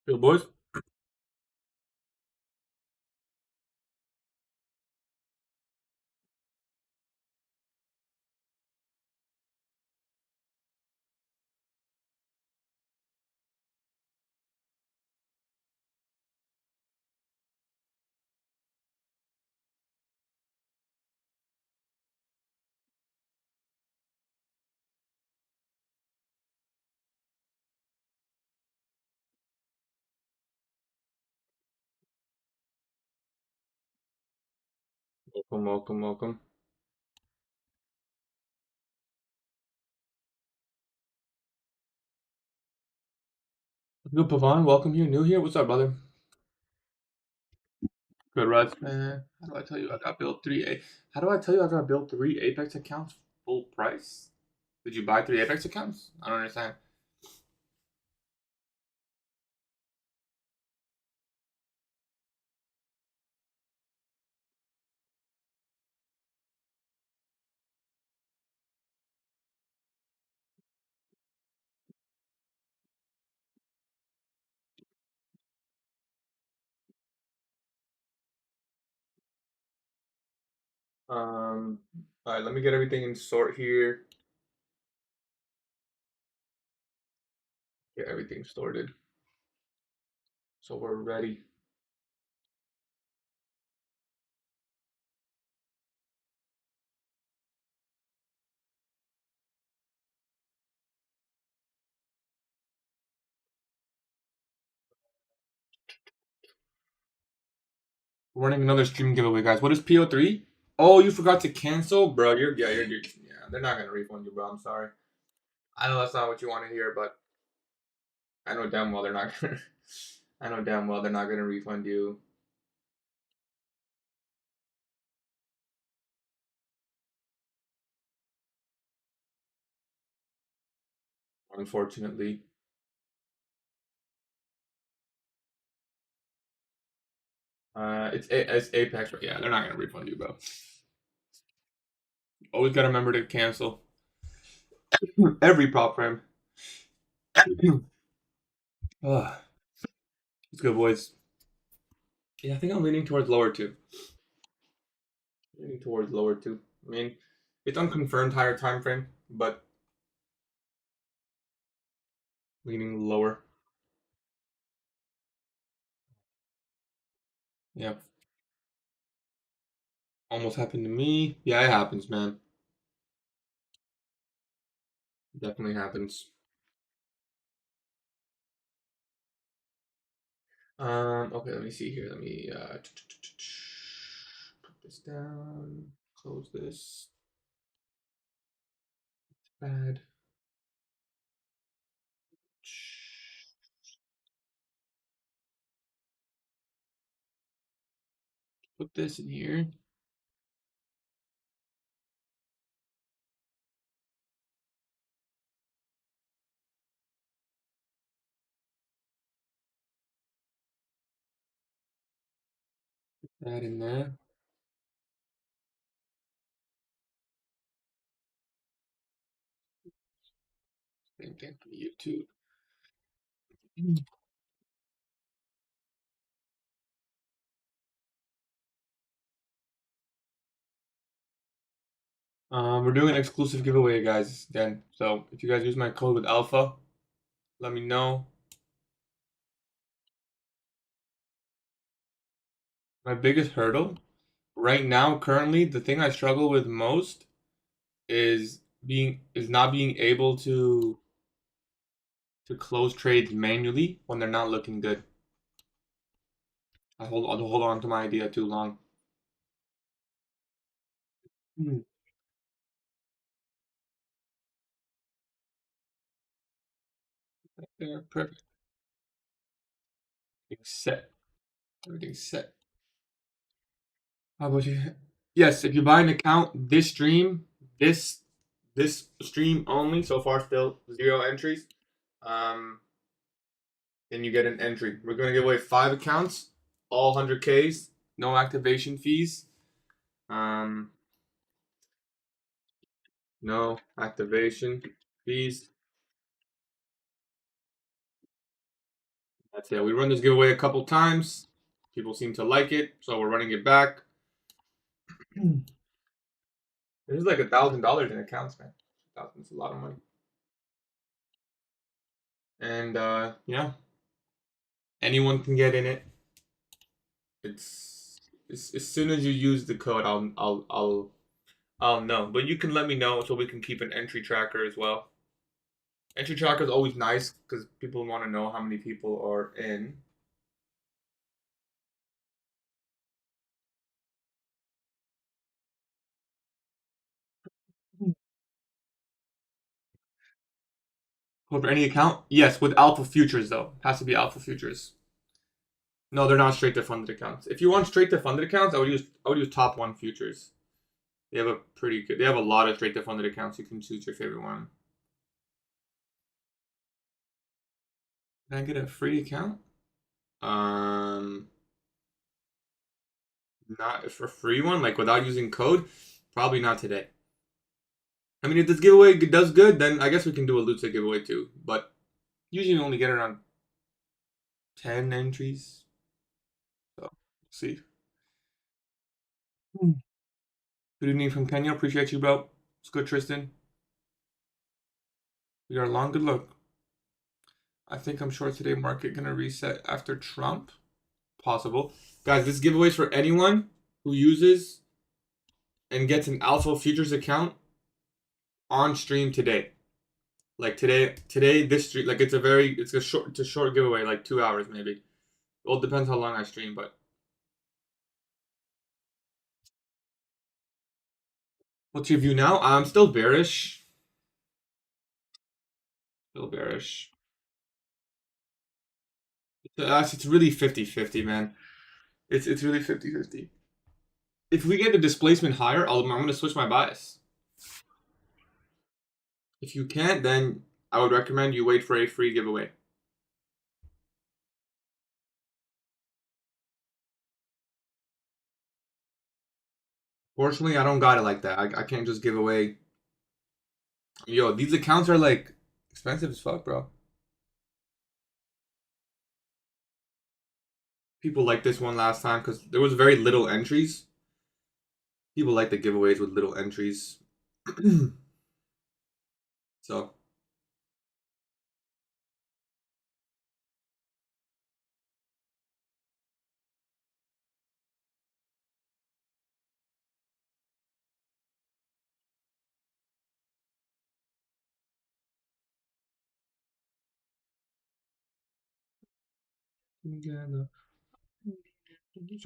Yo, boys. Welcome, welcome, welcome. Good, Pavan. Welcome here, new here. What's up, brother? Good, Russ, man. How do I tell you I got built How do I tell you I got built 3 Apex accounts full price? Did you buy 3 Apex accounts? I don't understand. All right, let me get everything in sort here. Get everything sorted. So we're ready. We're running another stream giveaway, guys. What is PO3? Oh, you forgot to cancel, bro. Yeah, they're not gonna refund you, bro. I'm sorry. I know that's not what you want to hear, but I know damn well they're not gonna. I know damn well they're not gonna refund you. Unfortunately. It's Apex, but yeah, they're not gonna refund you, bro. Always gotta remember to cancel every prop frame. Let's go, boys. Yeah, I think I'm leaning towards lower two. Leaning towards lower two. I mean, it's unconfirmed higher time frame, but leaning lower. Yeah. Almost happened to me. Yeah, it happens, man. Definitely happens. Okay, let me see here. Let me put this down. Close this. Bad. Put this in here. Put that in there. Same thing for YouTube. We're doing an exclusive giveaway, guys, again. So if you guys use my code with Alpha, let me know. My biggest hurdle right now, currently, the thing I struggle with most is not being able to close trades manually when they're not looking good. I'll hold on to my idea too long. There, perfect. Everything's set. Everything's set. How about you? Yes, if you buy an account this stream, this stream only, so far still 0 entries. Then you get an entry. We're gonna give away 5 accounts, all 100Ks, no activation fees. No activation fees. That's it. We run this giveaway a couple times. People seem to like it, so we're running it back. There's like $1,000 in accounts, man. That's a lot of money. And yeah, anyone can get in it. It's as soon as you use the code, I'll know. But you can let me know so we can keep an entry tracker as well. Entry tracker is always nice because people want to know how many people are in. For any account, yes, with alpha futures though, has to be alpha futures. No, they're not straight to funded accounts. If you want straight to funded accounts, I would use top one futures. They have a pretty good. They have a lot of straight to funded accounts. You can choose your favorite one. Can I get a free account? Um, Not for a free one, like without using code. Probably not today. I mean, if this giveaway does good, then I guess we can do a Lucid giveaway too. But usually we only get around 10 entries. So, we'll see. Good evening from Kenya. Appreciate you, bro. It's good, Tristan. We are long. Good luck. I think I'm short today. Market gonna reset after Trump. Possible. Guys, this giveaway is for anyone who uses and gets an Alpha Futures account on stream today. Like today, this stream, like it's a short giveaway, like 2 hours maybe. Well, it depends how long I stream, but what's your view now? I'm still bearish. Still bearish. It's really 50-50, man. It's really 50-50. If we get the displacement higher, I'm gonna switch my bias. If you can't, then I would recommend you wait for a free giveaway. Fortunately, I don't got it like that. I can't just give away. Yo, these accounts are like expensive as fuck, bro. People like this one last time because there was very little entries. People like the giveaways with little entries. So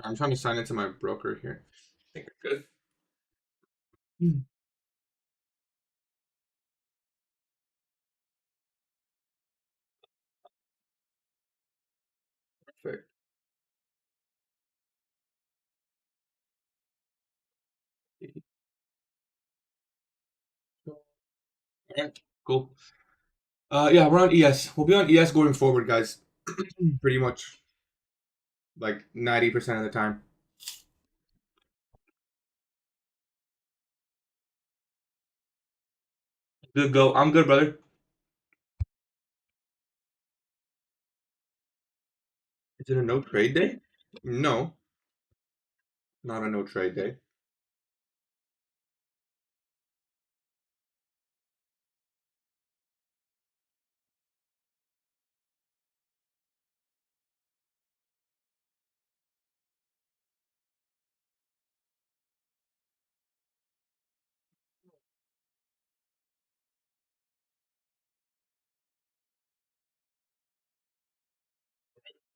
I'm trying to sign into my broker here. I think we're good. Perfect. All right, cool. Yeah, we're on ES. We'll be on ES going forward, guys. Pretty much like 90% of the time. Good go. I'm good, brother. Is it a no trade day? No, not a no trade day.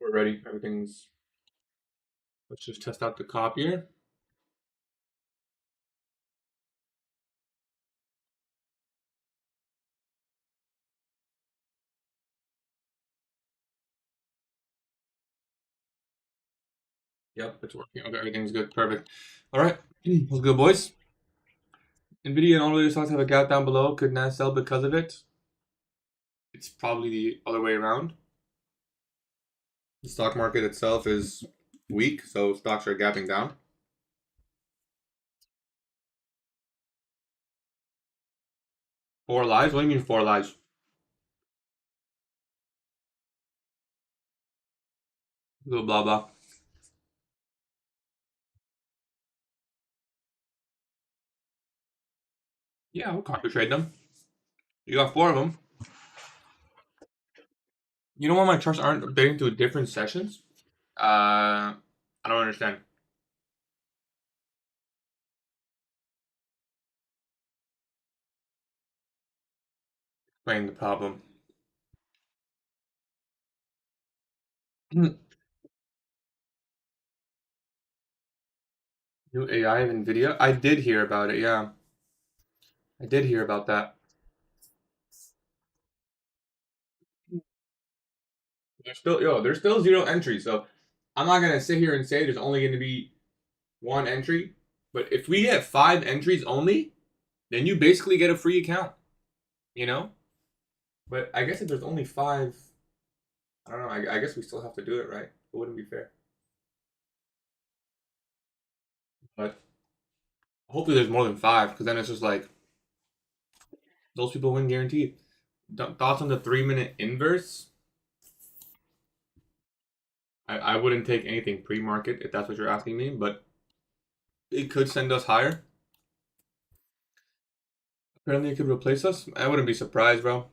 We're ready. Everything's. Let's just test out the copier. Yep, it's working. Okay, everything's good. Perfect. All right. What's good, boys? Nvidia and all of your stocks have a gap down below. Could not sell because of it. It's probably the other way around. The stock market itself is weak, so stocks are gapping down. Four lies? What do you mean four lies? Little blah blah. Yeah, we'll copy trade them. You got 4 of them. You know why my charts aren't updating to different sessions? I don't understand. Explain the problem. New AI of NVIDIA? I did hear about it, yeah. I did hear about that. There's still 0 entries, so I'm not gonna sit here and say there's only gonna be 1 entry. But if we get 5 entries only, then you basically get a free account. You know? But I guess if there's only 5, I don't know, I guess we still have to do it, right? It wouldn't be fair. But hopefully there's more than 5, because then it's just like those people win guaranteed. Thoughts on the 3-minute inverse? I wouldn't take anything pre-market if that's what you're asking me, but it could send us higher. Apparently it could replace us. I wouldn't be surprised, bro.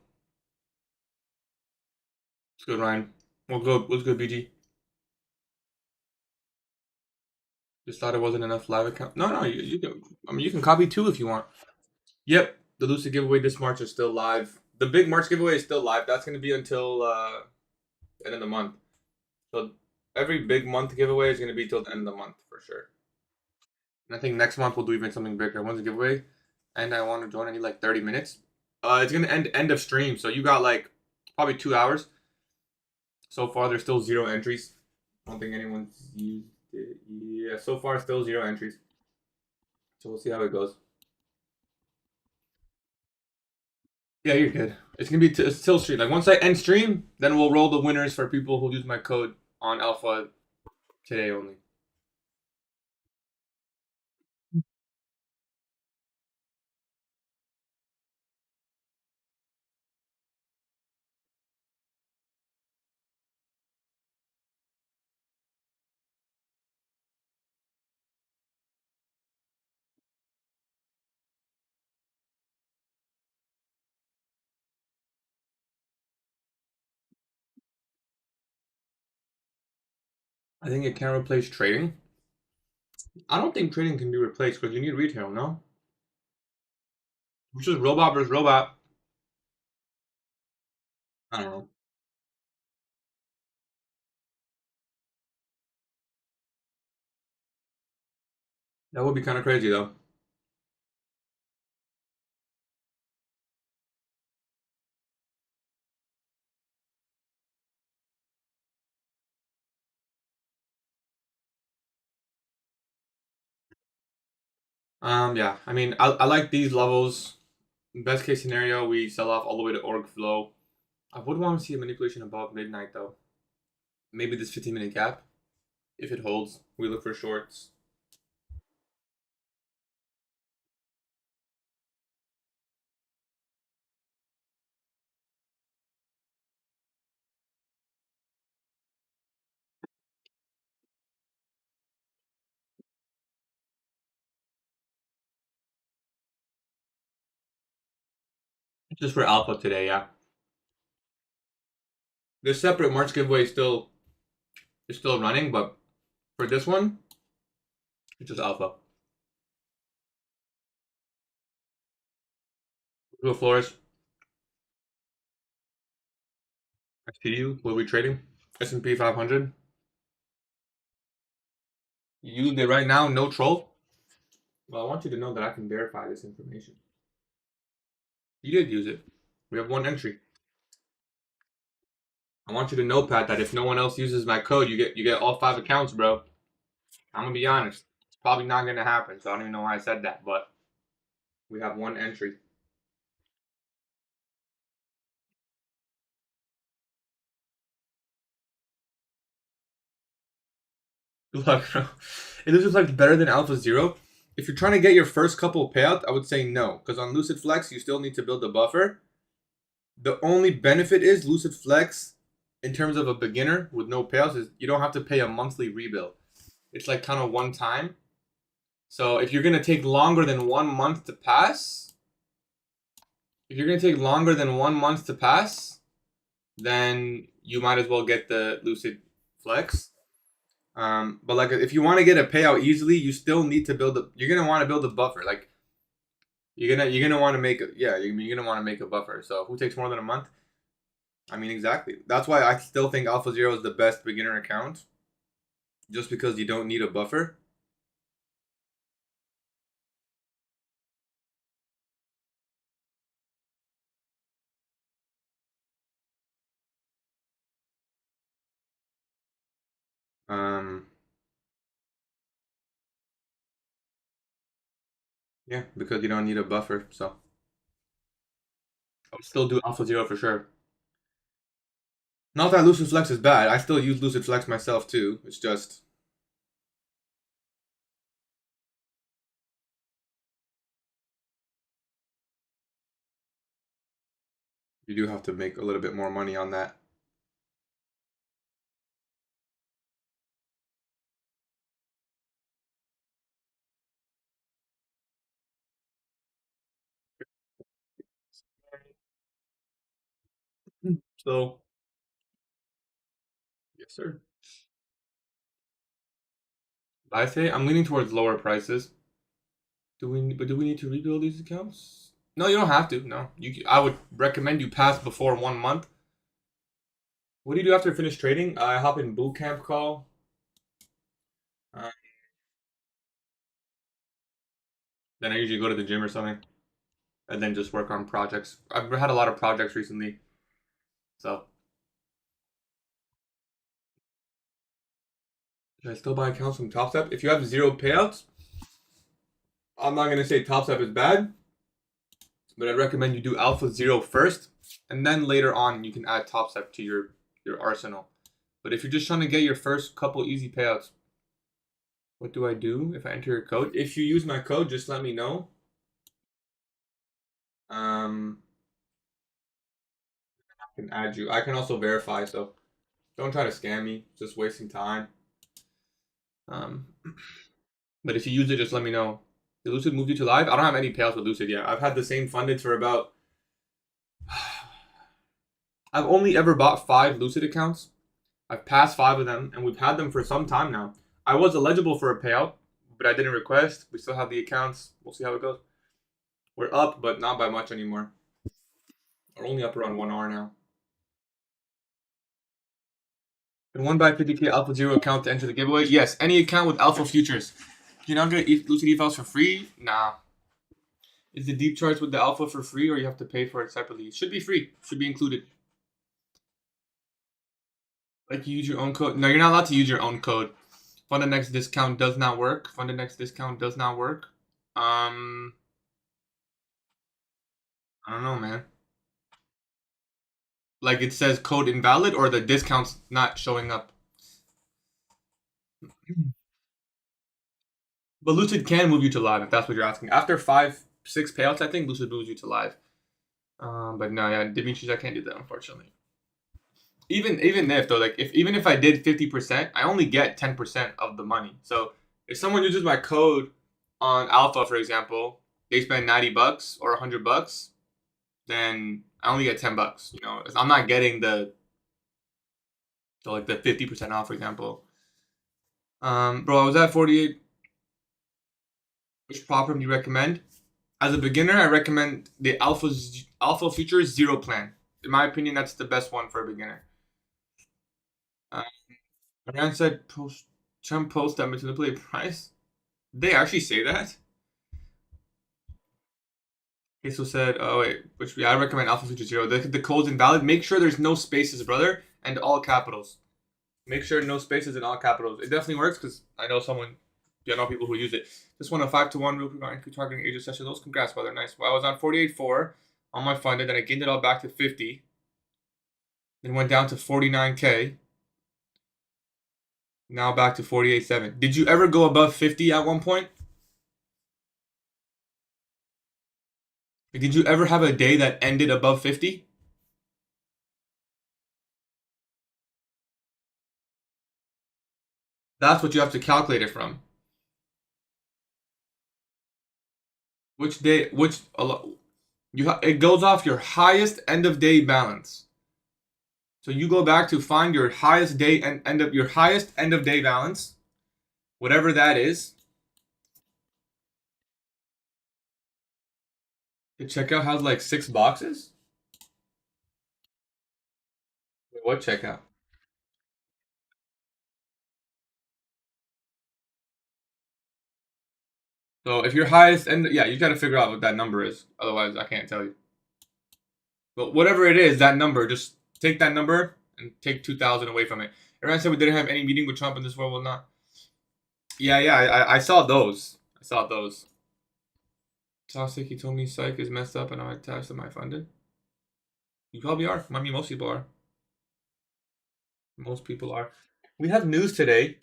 Let's go, Ryan. Let's go, BG. Just thought it wasn't enough live account. No, you can. I mean, you can copy 2 if you want. Yep, the Lucid giveaway this March is still live. The big March giveaway is still live. That's going to be until the end of the month. So every big month giveaway is going to be till the end of the month for sure. And I think next month we'll do even something bigger. When's the giveaway? And I want to join. I need like 30 minutes. It's going to end of stream. So you got like probably 2 hours. So far, there's still 0 entries. I don't think anyone's used it. Yeah, so far, still 0 entries. So we'll see how it goes. Yeah, you're good. It's gonna be till stream. Like once I end stream, then we'll roll the winners for people who use my code on Alpha today only. I think it can replace trading. I don't think trading can be replaced because you need retail, no? Which is robot versus robot. I don't know. That would be kind of crazy though. Yeah. I mean, I like these levels. Best case scenario, we sell off all the way to org flow. I would want to see a manipulation above midnight though. Maybe this 15-minute gap. If it holds, we look for shorts. Just for alpha today, yeah. The separate March giveaway is still running, but for this one, it's just alpha. Go Flores. I see you. What are we trading? S&P 500. You used it right now, no troll? Well, I want you to know that I can verify this information. You did use it. We have 1 entry. I want you to know, Pat, that if no one else uses my code, you get all 5 accounts, bro. I'm gonna be honest. It's probably not gonna happen, so I don't even know why I said that, but we have 1 entry. Good luck, bro. It looks like better than Alpha Zero. If you're trying to get your first couple payouts, I would say no, because on Lucid Flex, you still need to build a buffer. The only benefit is Lucid Flex in terms of a beginner with no payouts is you don't have to pay a monthly rebill. It's like kind of one time. So if you're gonna take longer than 1 month to pass, then you might as well get the Lucid Flex. But like if you want to get a payout easily, you still need to build a. You're gonna want to build a buffer. Like you're gonna want to make a you're gonna want to make a buffer. So who takes more than a month? I mean exactly. That's why I still think Alpha Zero is the best beginner account, just because you don't need a buffer. Um, yeah, because you don't need a buffer. So I would still do Alpha Zero for sure. Not that Lucid Flex is bad. I still use Lucid Flex myself too. It's just you do have to make a little bit more money on that. So yes, sir. I say I'm leaning towards lower prices. Do we need to rebuild these accounts? No, you don't have to. No, I would recommend you pass before 1 month. What do you do after you finish trading? I hop in boot camp call. Uh, then I usually go to the gym or something, and then just work on projects. I've had a lot of projects recently, so should I still buy accounts from TopStep? If you have zero payouts, I'm not gonna say TopStep is bad, but I'd recommend you do Alpha Zero first, and then later on you can add TopStep to your arsenal. But if you're just trying to get your first couple easy payouts, what do I do if I enter your code? If you use my code, just let me know. I can add you. I can also verify, so don't try to scam me. It's just wasting time. Um, but if you use it, just let me know. Did Lucid move you to live? I don't have any payouts with Lucid yet. I've had the same funded for about. I've only ever bought 5 Lucid accounts. I've passed 5 of them, and we've had them for some time now. I was eligible for a payout, but I didn't request. We still have the accounts. We'll see how it goes. We're up, but not by much anymore. We're only up around 1R now. Can one buy 50K Alpha Zero account to enter the giveaway? Yes, any account with Alpha Futures. Can you not get Lucid e-files for free? Nah. Is the deep charts with the Alpha for free, or you have to pay for it separately? It should be free. Should be included. Like you use your own code. No, you're not allowed to use your own code. Fund the next discount does not work. Fund the next discount does not work. I don't know, man. Like it says code invalid, or the discount's not showing up. But Lucid can move you to live if that's what you're asking. After 5, 6 payouts, I think Lucid moves you to live. But no, yeah, Demetrius, I can't do that unfortunately. Even if though, like even if I did 50%, I only get 10% of the money. So if someone uses my code on Alpha, for example, they spend $90 or $100, then I only get $10. You know, I'm not getting the 50% off, for example. Bro, I was at 48. Which Propfirm do you recommend? As a beginner, I recommend the Alpha Futures Zero plan. In my opinion, that's the best one for a beginner. Rand said Trump post that manipulate price. Did they actually say that? Queso said, "Oh wait, I recommend Alpha Future Zero. The code's invalid. Make sure there's no spaces, brother, and all capitals. Make sure no spaces and all capitals. It definitely works because I know people who use it. Just won a 5-1 real quick targeting Asia session. Those congrats, brother. Nice. Well, I was on 48.4 on my funded, then I gained it all back to 50. Then went down to 49K. Now back to 48.7. Did you ever go above 50 at one point? Did you ever have a day that ended above 50? That's what you have to calculate it from. Which day? It goes off your highest end of day balance. So you go back to find your highest day and your highest end of day balance, whatever that is. The checkout has like 6 boxes. Wait, what checkout? So if your highest end, yeah, you got to figure out what that number is. Otherwise, I can't tell you. But whatever it is, that number, just take that number and take 2,000 away from it. Everyone said we didn't have any meeting with Trump in this world. Well, not. Yeah, I saw those. I saw those. Toxic, he told me psych is messed up and I'm attached to my funded. You probably are. I mean, most people are. Most people are. We have news today.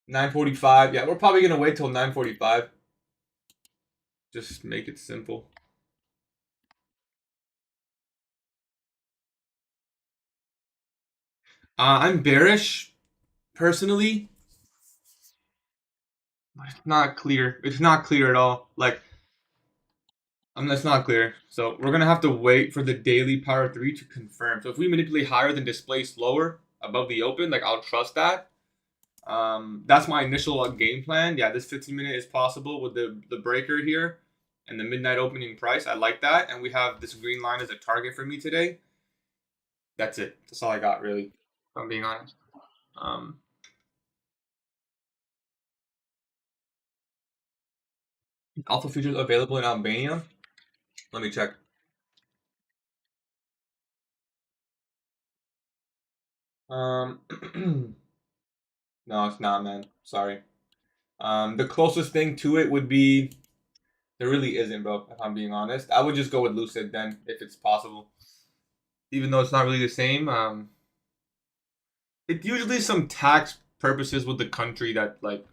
9:45. Yeah, we're probably gonna wait till 9:45. Just make it simple. I'm bearish, personally. It's not clear. It's not clear at all. Like, it's not clear. So we're gonna have to wait for the daily power 3 to confirm. So if we manipulate higher than displace lower above the open, like I'll trust that. That's my initial game plan. Yeah, this 15-minute is possible with the breaker here and the midnight opening price. I like that, and we have this green line as a target for me today. That's it. That's all I got, really. If I'm being honest. Alpha features available in Albania. Let me check. Um, no, it's not, man. Sorry. The closest thing to it would be there really isn't, bro. If I'm being honest, I would just go with Lucid then, if it's possible. Even though it's not really the same. It's usually some tax purposes with the country that, like,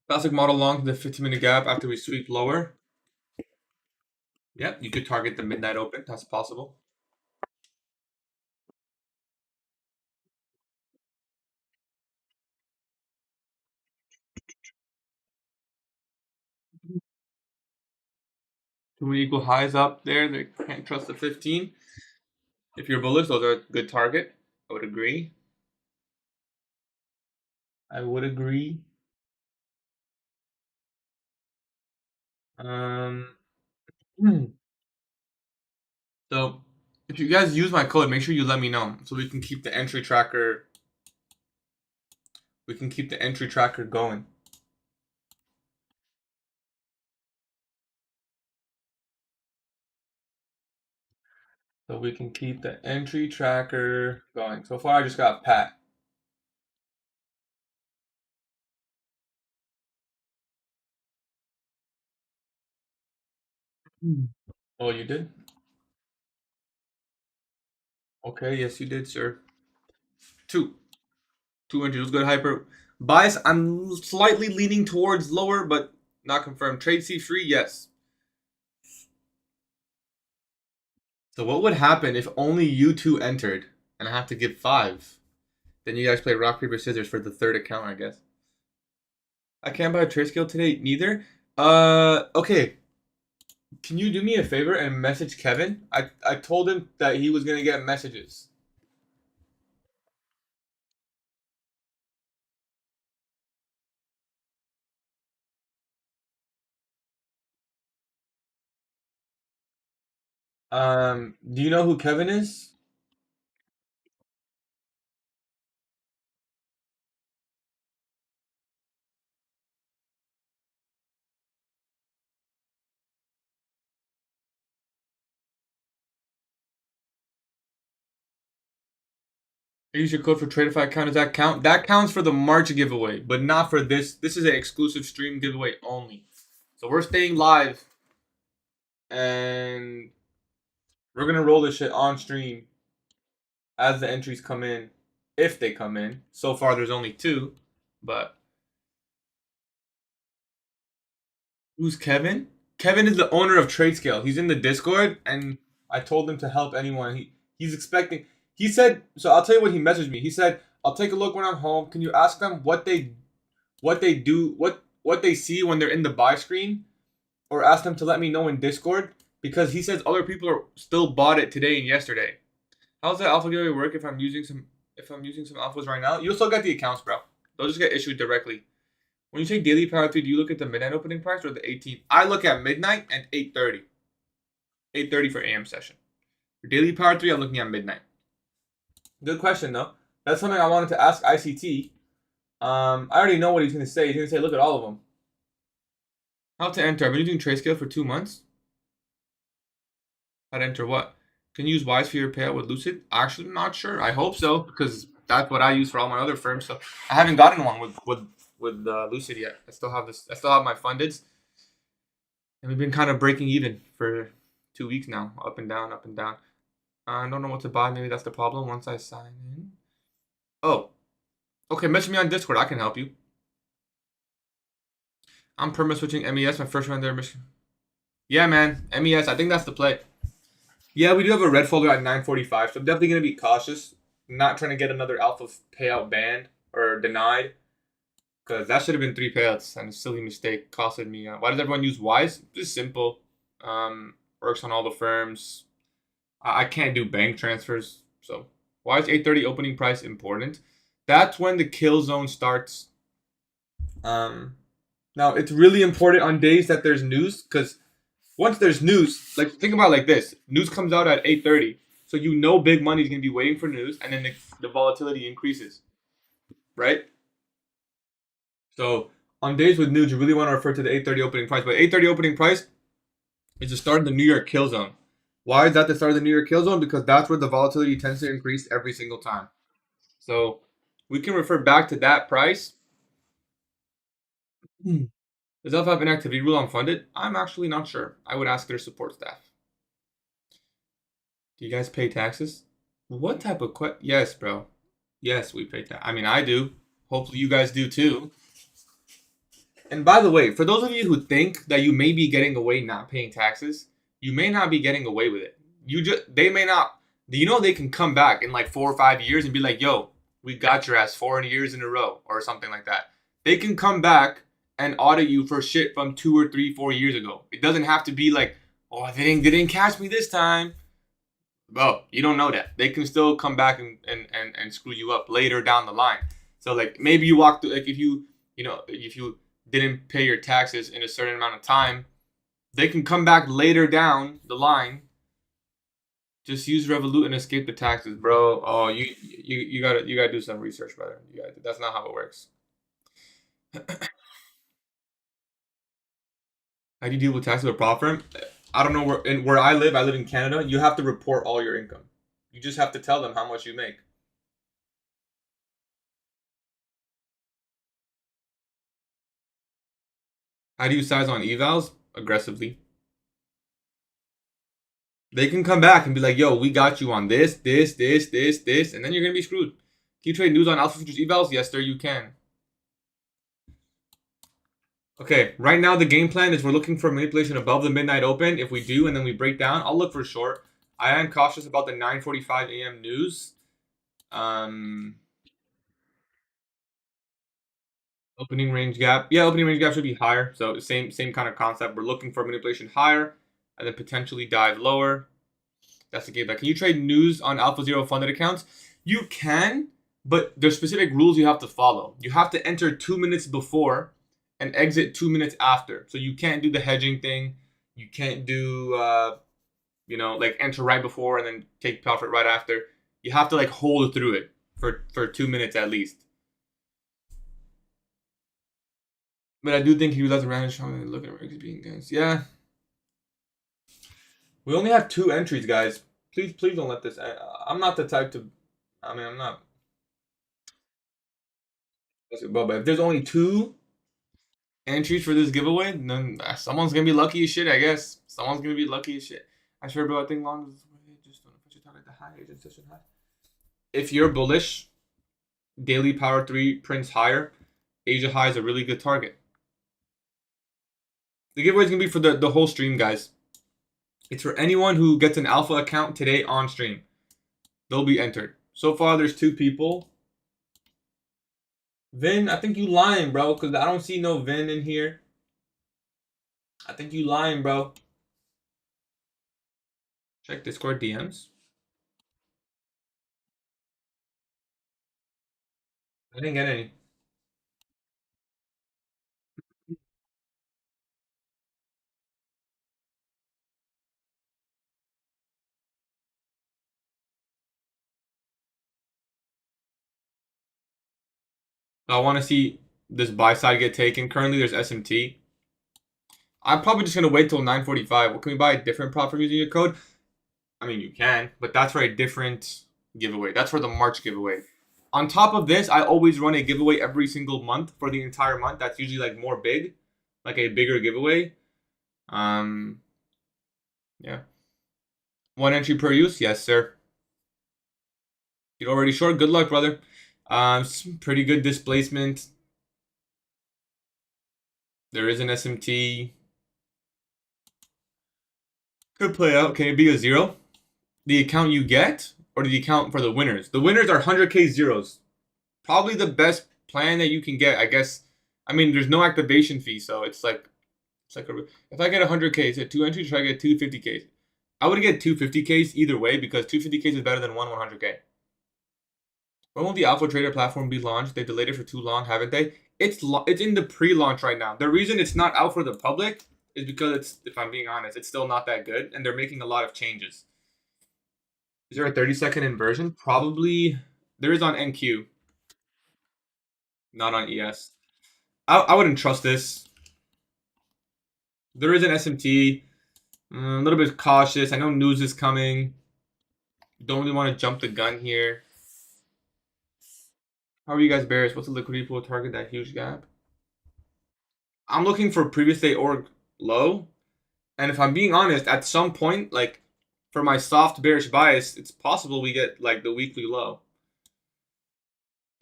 classic model long to the 15-minute gap after we sweep lower. Yep, you could target the midnight open. That's possible. Too many equal highs up there. They can't trust the 15. If you're bullish, those are a good target. I would agree. I would agree. Um, hmm. So if you guys use my code, make sure you let me know so we can keep the entry tracker. We can keep the entry tracker going. So we can keep the entry tracker going. So far, I just got Pat. Oh, you did? Okay, yes, you did, sir. Two. 200 was good. Hyper. Bias, I'm slightly leaning towards lower, but not confirmed. Trade C free, yes. So what would happen if only you two entered and I have to give 5? Then you guys play rock, paper, scissors for the third account, I guess. I can't buy a trade scale today, neither. Okay. Can you do me a favor and message Kevin? I told him that he was gonna get messages. Do you know who Kevin is? Use your code for Tradeify account. Does that count? That counts for the March giveaway, but not for this. This is an exclusive stream giveaway only. So we're staying live, and we're gonna roll this shit on stream as the entries come in, if they come in. So far, there's only 2, but who's Kevin? Kevin is the owner of TradeScale. He's in the Discord, and I told him to help anyone. He's expecting. He said, so I'll tell you what he messaged me. He said, I'll take a look when I'm home. Can you ask them what they do, what they see when they're in the buy screen, or ask them to let me know in Discord, because he says other people are still bought it today and yesterday. How's that alpha giveaway work if I'm using some alphas right now? You'll still get the accounts, bro. They'll just get issued directly. When you say daily power 3, do you look at the midnight opening price or the 18th? I look at midnight and 8:30. 8:30 for AM session. For daily power 3, I'm looking at midnight. Good question, though. That's something I wanted to ask ICT. I already know what he's going to say. He's going to say, look at all of them. How to enter? I've been using TradeScale for 2 months. How to enter what? Can you use Wise for your payout with Lucid? Actually, I'm not sure. I hope so, because that's what I use for all my other firms. So I haven't gotten one with Lucid yet. I still have my fundeds, and we've been kind of breaking even for 2 weeks now, up and down, up and down. I don't know what to buy. Maybe that's the problem. Once I sign in. Oh, okay. Message me on Discord. I can help you. I'm perma switching MES. My first round there, Michigan. Yeah, man. MES. I think that's the play. Yeah, we do have a red folder at 9:45, so I'm definitely gonna be cautious. Not trying to get another alpha payout banned or denied, because that should have been 3 payouts, and a silly mistake costed me. Why does everyone use Wise? Just simple. Works on all the firms. I can't do bank transfers, so why is 8:30 opening price important? That's when the kill zone starts. Now it's really important on days that there's news, because once there's news, like think about it like this: news comes out at 8:30, so you know big money is gonna be waiting for news, and then the volatility increases, right? So on days with news, you really want to refer to the 8:30 opening price. But 8:30 opening price is the start of the New York kill zone. Why is that the start of the New York kill zone? Because that's where the volatility tends to increase every single time. So we can refer back to that price. Does Alpha have an activity rule on funded? I'm actually not sure. I would ask their support staff. Do you guys pay taxes? What type of Yes, bro. Yes, we pay tax. I mean, I do. Hopefully you guys do too. And by the way, for those of you who think that you may be getting away not paying taxes, you may not be getting away with it. They may not. You know, they can come back in like 4 or 5 years and be like, yo, we got your ass 4 years in a row or something like that. They can come back and audit you for shit from 2 or 3, 4 years ago. It doesn't have to be like, oh, they didn't catch me this time. Bro, you don't know that. They can still come back and screw you up later down the line. So like maybe you walk through, like if you didn't pay your taxes in a certain amount of time, they can come back later down the line. Just use Revolut and escape the taxes, bro. Oh, you gotta do some research, brother. That's not how it works. How do you deal with taxes with Propfirm? I don't know where I live in Canada. You have to report all your income. You just have to tell them how much you make. How do you size on evals? Aggressively. They can come back and be like, yo, we got you on this, and then you're going to be screwed. Can you trade news on Alpha Futures evals? Yes, sir, you can. Okay, right now the game plan is we're looking for manipulation above the midnight open. If we do, and then we break down, I'll look for short. I am cautious about the 9:45 a.m. news. Opening range gap. Yeah, opening range gap should be higher. So same kind of concept. We're looking for manipulation higher and then potentially dive lower. That's the game plan. Can you trade news on Alpha Zero funded accounts? You can, but there's specific rules you have to follow. You have to enter 2 minutes before and exit 2 minutes after. So you can't do the hedging thing. You can't do like enter right before and then take profit right after. You have to like hold through it for 2 minutes at least. But I do think he doesn't manage showing look at Riggs being against. Yeah. We only have 2 entries, guys. Please don't let this. I'm not the type to. I mean, I'm not. But if there's only 2 entries for this giveaway, then someone's gonna be lucky as shit. I guess someone's gonna be lucky as shit. I sure, bro. I think long just don't put your target the high agent session high. If you're bullish, daily power 3 prints higher. Asia high is a really good target. The giveaway is gonna be for the whole stream, guys. It's for anyone who gets an alpha account today on stream. They'll be entered. So far, there's 2 people. Vin, I think you lying, bro, because I don't see no Vin in here. I think you lying, bro. Check Discord DMs. I didn't get any. I want to see this buy side get taken. Currently, there's SMT. I'm probably just gonna wait till 9:45. Well, can we buy a different prop from using your code? I mean, you can, but that's for a different giveaway. That's for the March giveaway. On top of this, I always run a giveaway every single month for the entire month. That's usually like more big, like a bigger giveaway. Um, yeah. 1 entry per use, yes, sir. You're already short. Good luck, brother. Pretty good displacement. There is an SMT. Could play out. Can it be a 0? The account you get or the account for the winners? The winners are 100k zeros. Probably the best plan that you can get, I guess. I mean, there's no activation fee, so it's like if I get 100k, is it 2 entries? Should I get 250k? I would get 250k either way because 250k is better than 100k. When will the Alpha Trader platform be launched? They delayed it for too long, haven't they? It's in the pre-launch right now. The reason it's not out for the public is because it's, if I'm being honest, it's still not that good, and they're making a lot of changes. Is there a 30-second inversion? Probably. There is on NQ, not on ES. I wouldn't trust this. There is an SMT. A little bit cautious. I know news is coming. Don't really want to jump the gun here. How are you guys bearish? What's the liquidity pool target that huge gap? I'm looking for previous day org low. And if I'm being honest, at some point, like for my soft bearish bias, it's possible we get like the weekly low.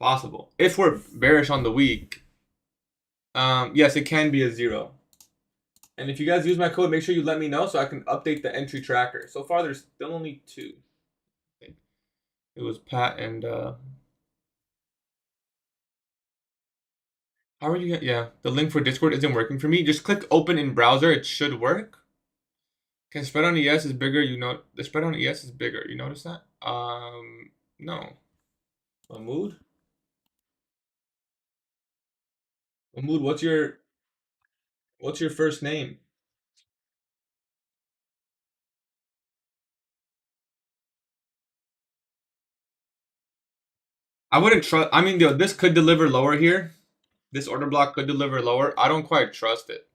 Possible. If we're bearish on the week, yes, it can be a 0. And if you guys use my code, make sure you let me know so I can update the entry tracker. So far, there's still only 2. I think it was Pat and how are you? Yeah, the link for Discord isn't working for me. Just click open in browser. It should work. Okay, spread on ES is bigger. You know, the spread on ES is bigger. You notice that? No. Mahmood? Mahmood, what's your first name? I wouldn't trust. I mean, yo, this could deliver lower here. This order block could deliver lower. I don't quite trust it.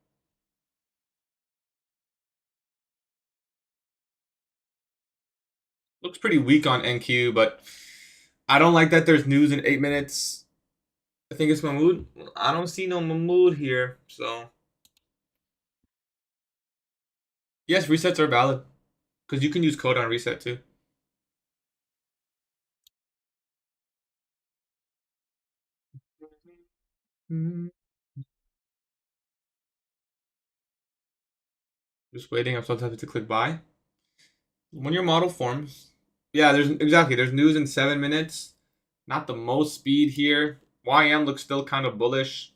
Looks pretty weak on NQ, but I don't like that there's news in 8 minutes. I think it's Mahmood. I don't see no Mahmood here, so. Yes, resets are valid. Because you can use code on reset too. Just waiting. I'm so tempted to click buy. When your model forms, yeah, there's news in 7 minutes. Not the most speed here. YM looks still kind of bullish.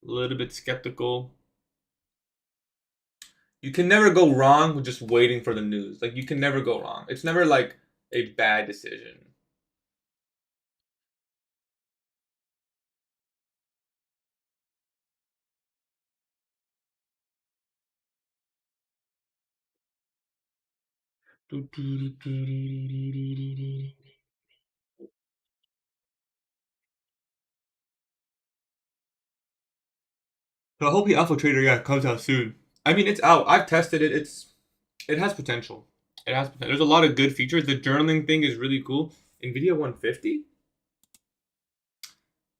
A little bit skeptical. You can never go wrong with just waiting for the news. Like you can never go wrong. It's never like a bad decision. So hopefully Alpha Trader, yeah, comes out soon. I mean, it's out. I've tested it. It has potential. It has potential. There's a lot of good features. The journaling thing is really cool. Nvidia 150.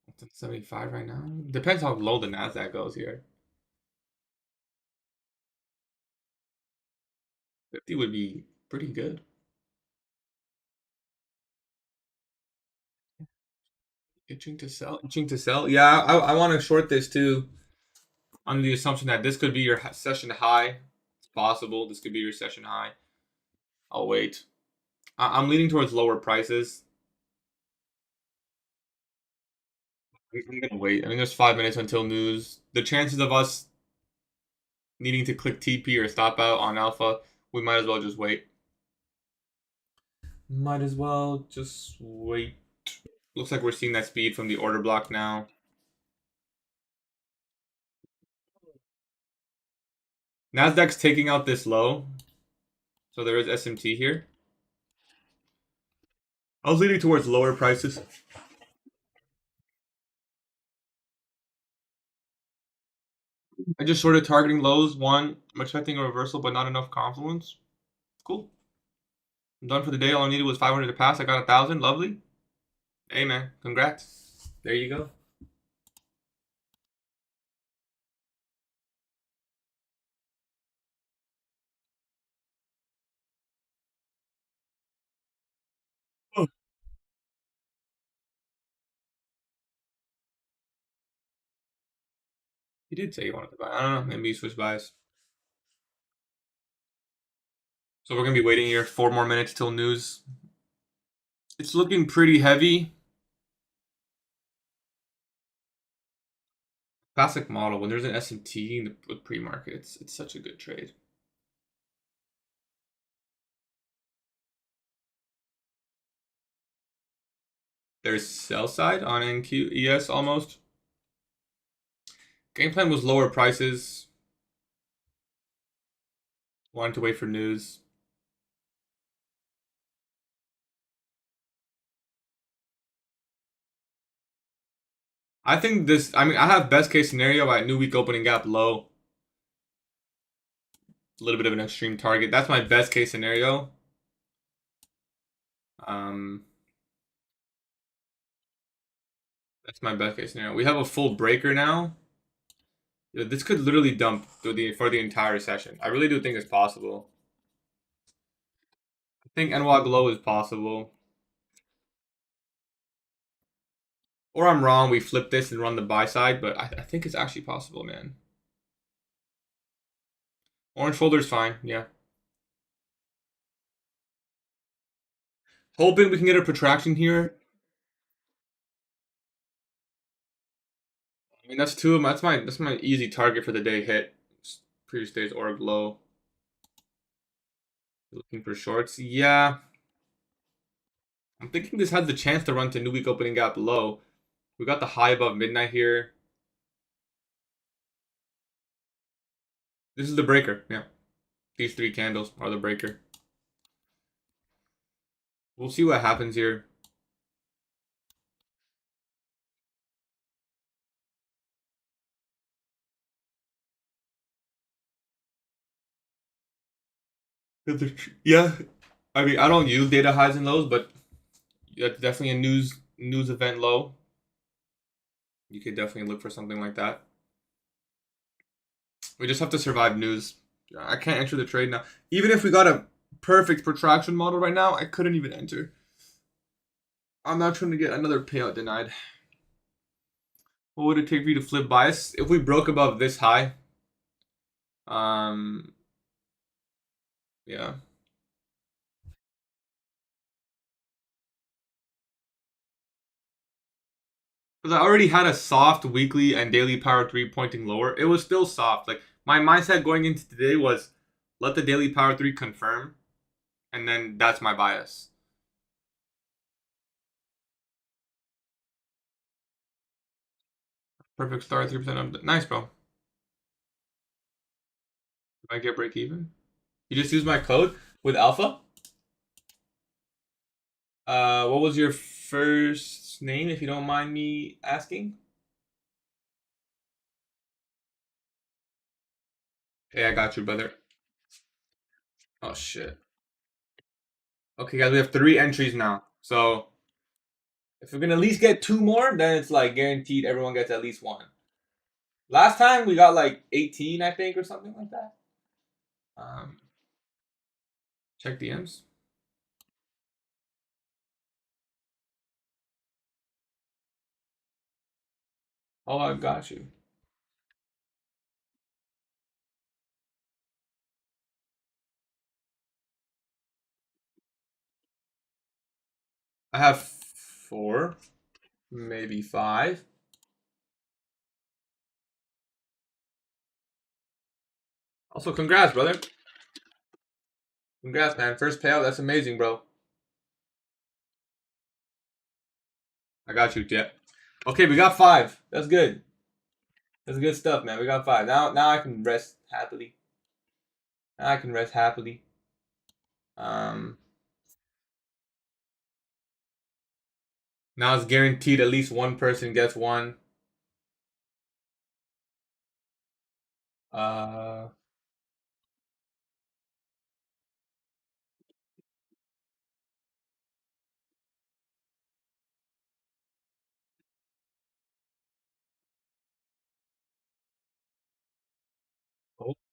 It's at 75 right now. Depends how low the Nasdaq goes here. 50 would be pretty good. Itching to sell. Itching to sell. Yeah, I want to short this too. under the assumption that this could be your session high. It's possible this could be your session high. I'll wait. I'm leaning towards lower prices. I'm gonna wait. I mean, there's 5 minutes until news. The chances of us needing to click TP or stop out on alpha, we might as well just wait. Might as well just wait. Looks like we're seeing that speed from the order block now. Nasdaq's taking out this low, so there is SMT here. I was leaning towards lower prices. I just shorted targeting lows. One, I'm expecting a reversal, but not enough confluence. Cool. I'm done for the day. All I needed was 500 to pass. I got 1,000. Lovely. Hey, man. Congrats. There you go. Oh. He did say he wanted to buy. I don't know. Maybe he switched buys. So we're going to be waiting here 4 more minutes till news. It's looking pretty heavy. Classic model. When there's an SMT in the pre-market, it's such a good trade. There's sell side on NQES almost. Game plan was lower prices. Wanted to wait for news. I think this, I mean, I have best case scenario at new week opening gap low. A little bit of an extreme target. That's my best case scenario. That's my best case scenario. We have a full breaker now. This could literally dump for the entire session. I really do think it's possible. I think NY low is possible. Or I'm wrong, we flip this and run the buy side, but I think it's actually possible, man. Orange folder is fine, yeah. Hoping we can get a protraction here. I mean, that's two of my, that's my easy target for the day hit. Previous day's org low. Looking for shorts, yeah. I'm thinking this has the chance to run to new week opening gap low. We got the high above midnight here. This is the breaker, yeah. These three candles are the breaker. We'll see what happens here. Yeah, I mean, I don't use data highs and lows, but that's definitely a news event low. You could definitely look for something like that. We just have to survive news. I can't enter the trade now. Even if we got a perfect protraction model right now, I couldn't even enter. I'm not trying to get another payout denied. What would it take for you to flip bias? If we broke above this high, yeah. Because I already had a soft weekly and daily power 3 pointing lower. It was still soft. Like, my mindset going into today was let the daily power 3 confirm, and then that's my bias. Perfect start, 3% up. Nice, bro. If I get break even, you just use my code with alpha. What was your first name, if you don't mind me asking? Hey, I got you, brother. Oh shit. Okay, guys, we have 3 entries now. So if we're gonna at least get 2 more, then it's like guaranteed everyone gets at least 1. Last time we got like 18, I think, or something like that. Check DMs. Oh, I got you. I have 4, maybe 5. Also, congrats, brother. Congrats, man. First payout. That's amazing, bro. I got you, Jet. Okay, we got 5. That's good. That's good stuff, man. We got 5. Now I can rest happily. Now I can rest happily. Um, Now it's guaranteed at least one person gets one. Uh,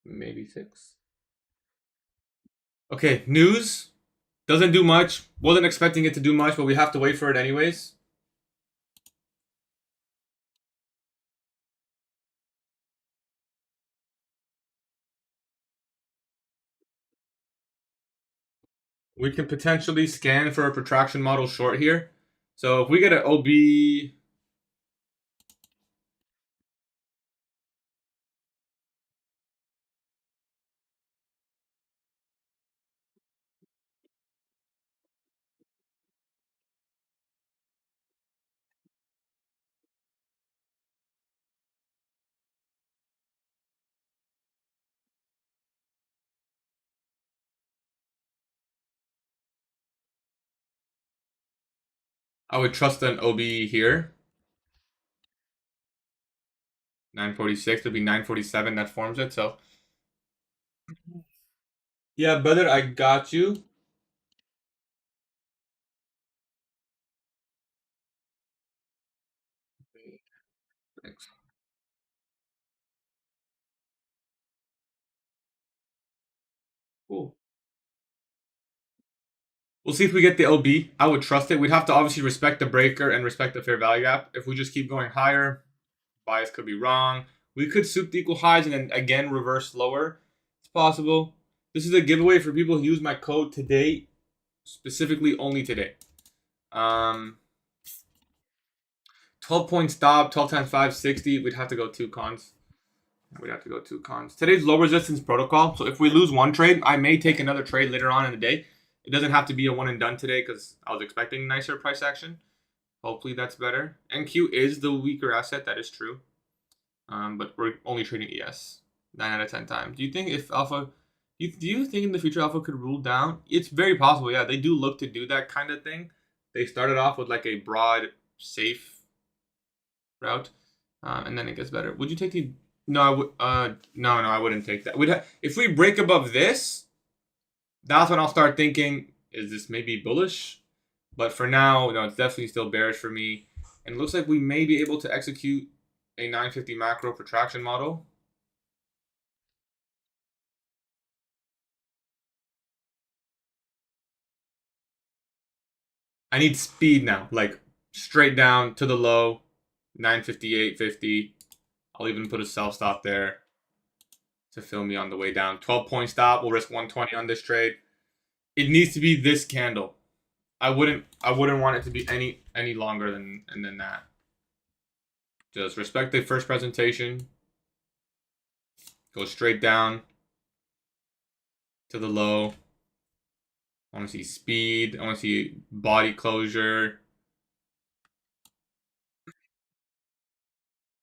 maybe 6. Okay, news doesn't do much. Wasn't expecting it to do much, but we have to wait for it anyways. We can potentially scan for a protraction model short here. So if we get an OB, I would trust an OB here. 946 would be 947 that forms it. So yeah, brother, I got you. Thanks. Cool. We'll see if we get the OB. I would trust it. We'd have to obviously respect the breaker and respect the fair value gap. If we just keep going higher, bias could be wrong. We could soup the equal highs and then again reverse lower. It's possible. This is a giveaway for people who use my code today, specifically only today. 12-point stop, 12 times 5, 60. We'd have to go 2 cons. Today's low resistance protocol. So if we lose one trade, I may take another trade later on in the day. It doesn't have to be a one and done today because I was expecting nicer price action. Hopefully that's better. NQ is the weaker asset. That is true. But we're only trading ES 9 out of 10 times. Do you think if Alpha, do you think in the future Alpha could rule down? It's very possible. Yeah, they do look to do that kind of thing. They started off with like a broad, safe route, and then it gets better. Would you take the? No, I would. No, I wouldn't take that. If we break above this, that's when I'll start thinking, is this maybe bullish? But for now, no, it's definitely still bearish for me. And it looks like we may be able to execute a 950 macro protraction model. I need speed now, like straight down to the low, 958.50. I'll even put a sell stop there to fill me on the way down. 12-point stop. We'll risk 120 on this trade. It needs to be this candle. I wouldn't want it to be any longer than that. Just respect the first presentation. Go straight down to the low. I want to see speed. I want to see body closure.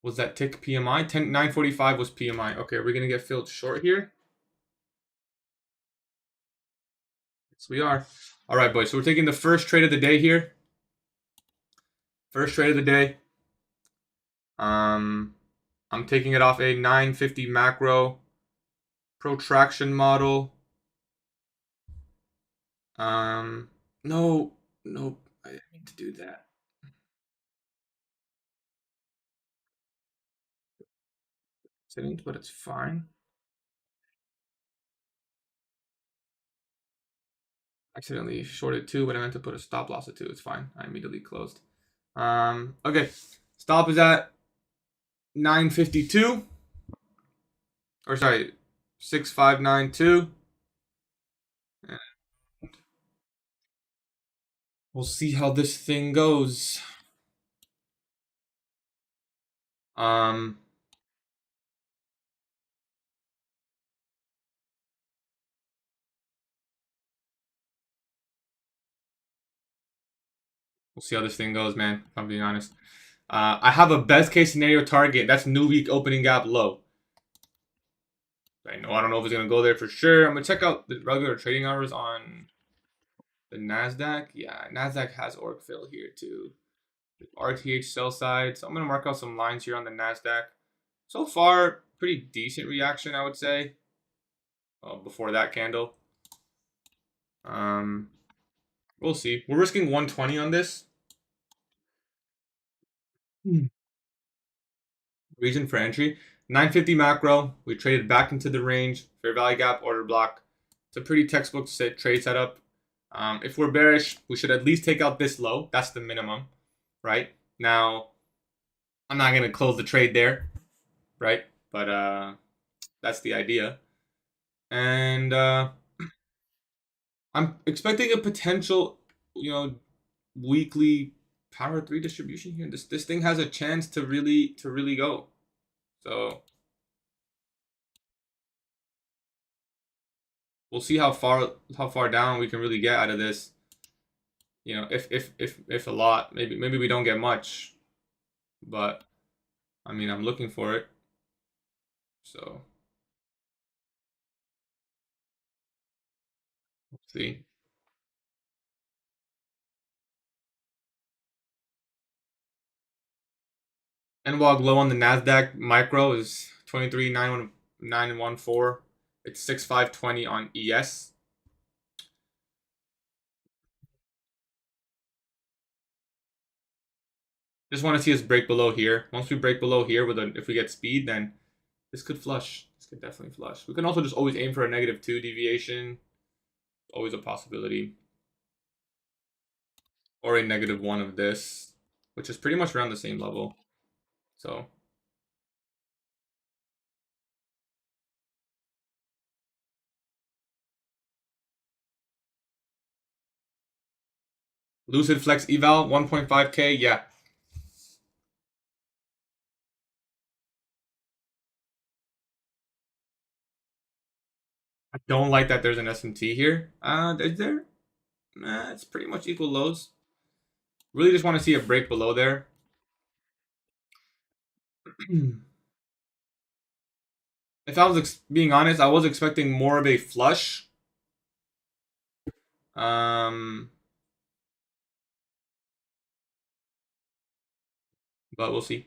Was that tick PMI? 945 was PMI. Okay, we're gonna get filled short here. Yes, we are. All right, boys. So we're taking the first trade of the day here. First trade of the day. I'm taking it off a 950 macro protraction model. No, I didn't mean to do that. Didn't, but it's fine. Accidentally shorted 2, but I meant to put a stop loss at 2. It's fine. I immediately closed. Okay. Stop is at 952. Or sorry, 6592. We'll see how this thing goes. We'll see how this thing goes, man. If I'm being honest. I have a best case scenario target. That's new week opening gap low. I don't know if it's gonna go there for sure. I'm gonna check out the regular trading hours on the Nasdaq. Yeah, Nasdaq has org fill here too. RTH sell side. So I'm gonna mark out some lines here on the Nasdaq. So far, pretty decent reaction, I would say. Before that candle. We'll see. We're risking 120 on this. Reason for entry. 950 macro. We traded back into the range. Fair value gap, order block. It's a pretty textbook trade setup. If we're bearish, we should at least take out this low. That's the minimum, right? Now, I'm not going to close the trade there, right? But that's the idea. And I'm expecting a potential, weekly power 3 distribution here. This thing has a chance to really go. So we'll see how far down we can really get out of this. If a lot, maybe we don't get much, but I mean, I'm looking for it. So let's see. NY low on the Nasdaq micro is 23,914. It's 6,520 on ES. Just want to see us break below here. Once we break below here, if we get speed, then this could flush. This could definitely flush. We can also just always aim for a -2 deviation. Always a possibility. Or a -1 of this, which is pretty much around the same level. So Lucid Flex Eval 1.5K, yeah. I don't like that there's an SMT here. Is there? Nah, it's pretty much equal lows. Really just want to see a break below there. If I was being honest, I was expecting more of a flush. But we'll see.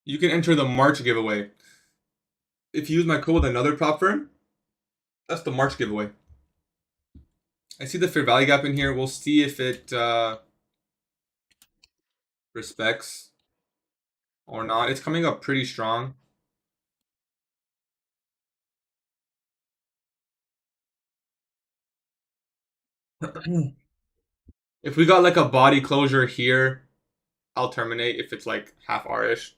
You can enter the March giveaway. If you use my code with another prop firm, that's the March giveaway. I see the fair value gap in here. We'll see if it respects or not. It's coming up pretty strong. If we got like a body closure here, I'll terminate if it's like half R-ish.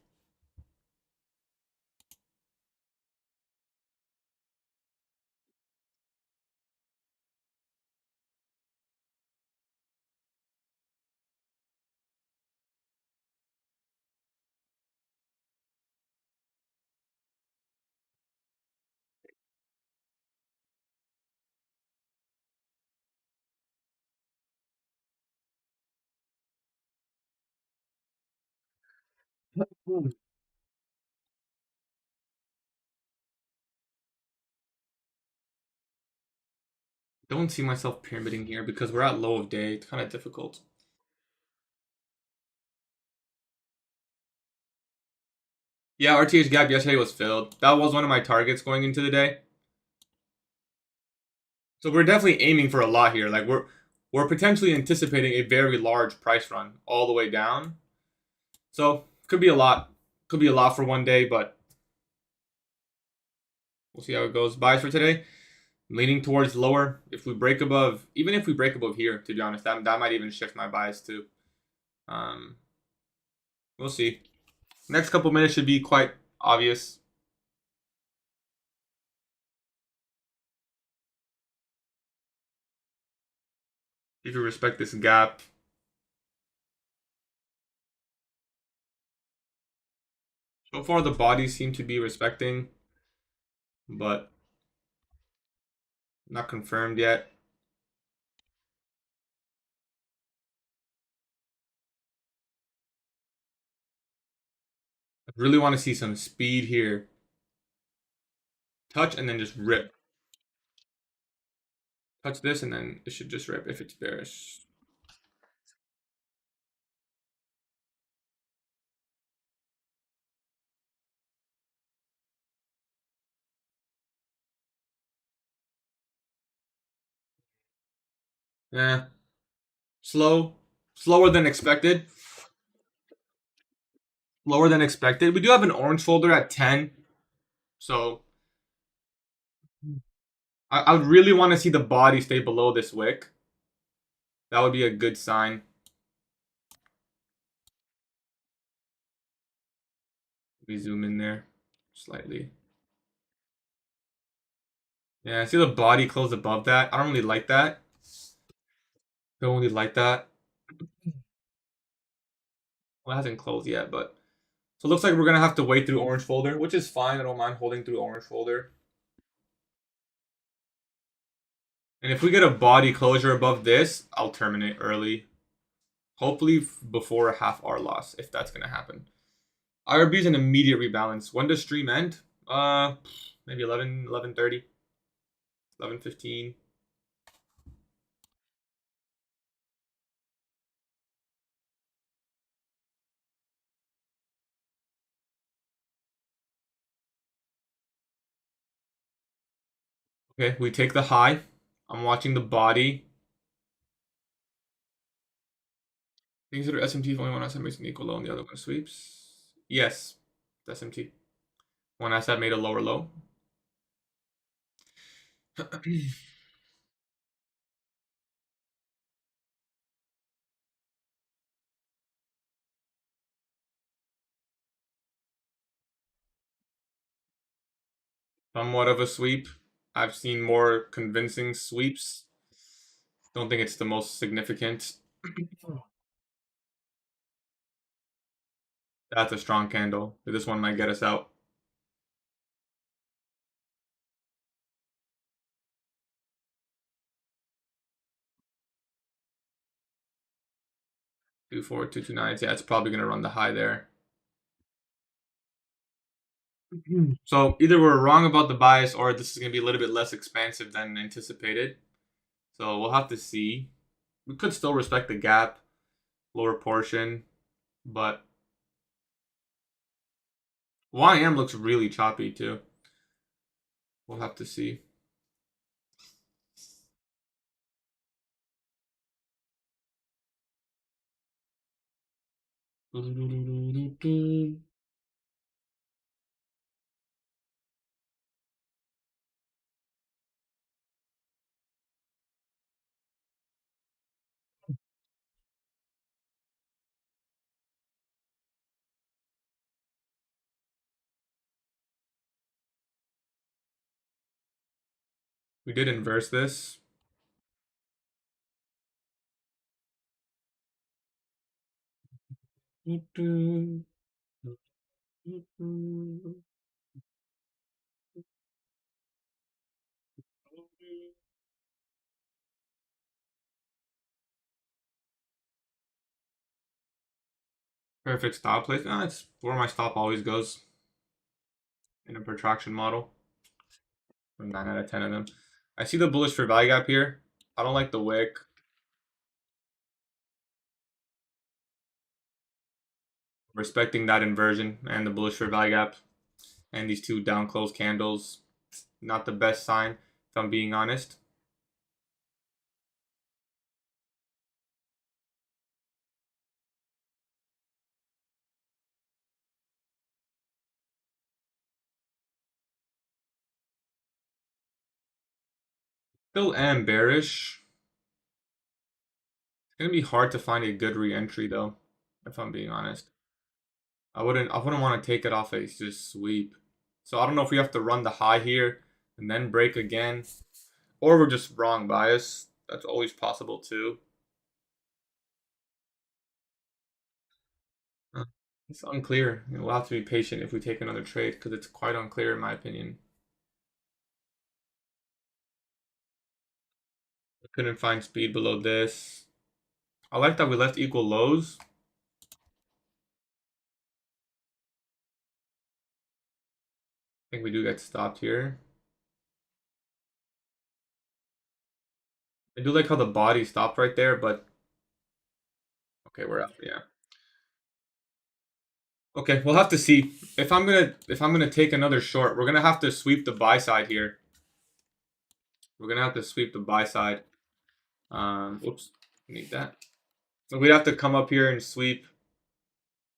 Don't see myself pyramiding here because we're at low of day. It's kind of difficult. Yeah, RTH gap yesterday was filled. That was one of my targets going into the day. So we're definitely aiming for a lot here. Like we're potentially anticipating a very large price run all the way down. So could be a lot. Could be a lot for one day, but we'll see how it goes. Buys for today. Leaning towards lower. If we break above, even if we break above here, to be honest, that might even shift my bias too. We'll see. Next couple minutes should be quite obvious. If you respect this gap. So far, the bodies seem to be respecting, but not confirmed yet. I really want to see some speed here. Touch and then just rip. Touch this and then it should just rip if it's bearish. Yeah. Slow. Slower than expected. Lower than expected. We do have an orange folder at 10. So I would really want to see the body stay below this wick. That would be a good sign. We zoom in there slightly. Yeah, I see the body close above that. I don't really like that. Don't really like that. Well, it hasn't closed yet, but so it looks like we're gonna have to wait through orange folder, which is fine. I don't mind holding through orange folder. And if we get a body closure above this, I'll terminate early. Hopefully before a half hour loss, if that's gonna happen. IRB is an immediate rebalance. When does stream end? Maybe 11, 11:30, 11:15. Okay, we take the high. I'm watching the body. Things that are SMT if only one asset makes an equal low and the other one sweeps. Yes, it's SMT. One asset made a lower low. Somewhat of a sweep. I've seen more convincing sweeps. Don't think it's the most significant. That's a strong candle. This one might get us out. 2.4, 2.29. Yeah, it's probably gonna run the high there. So either we're wrong about the bias or this is gonna be a little bit less expansive than anticipated. So we'll have to see. We could still respect the gap, lower portion, but NY.AM looks really choppy too. We'll have to see. We did inverse this. Perfect stop place. It's where my stop always goes in a protraction model. 9 out of 10 of them. I see the bullish for value gap here. I don't like the wick. Respecting that inversion and the bullish for value gap. And these two down close candles. Not the best sign, if I'm being honest. Still am bearish. It's gonna be hard to find a good re-entry though, if I'm being honest. I wouldn't want to take it off a just sweep. So I don't know if we have to run the high here and then break again. Or we're just wrong bias. That's always possible too. It's unclear. We'll have to be patient if we take another trade because it's quite unclear in my opinion. I couldn't find speed below this. I like that we left equal lows. I think we do get stopped here. I do like how the body stopped right there, but okay, we're out. Yeah. Okay, we'll have to see. If I'm gonna take another short, we're gonna have to sweep the buy side here. We're gonna have to sweep the buy side. Oops, need that. So we'd have to come up here and sweep,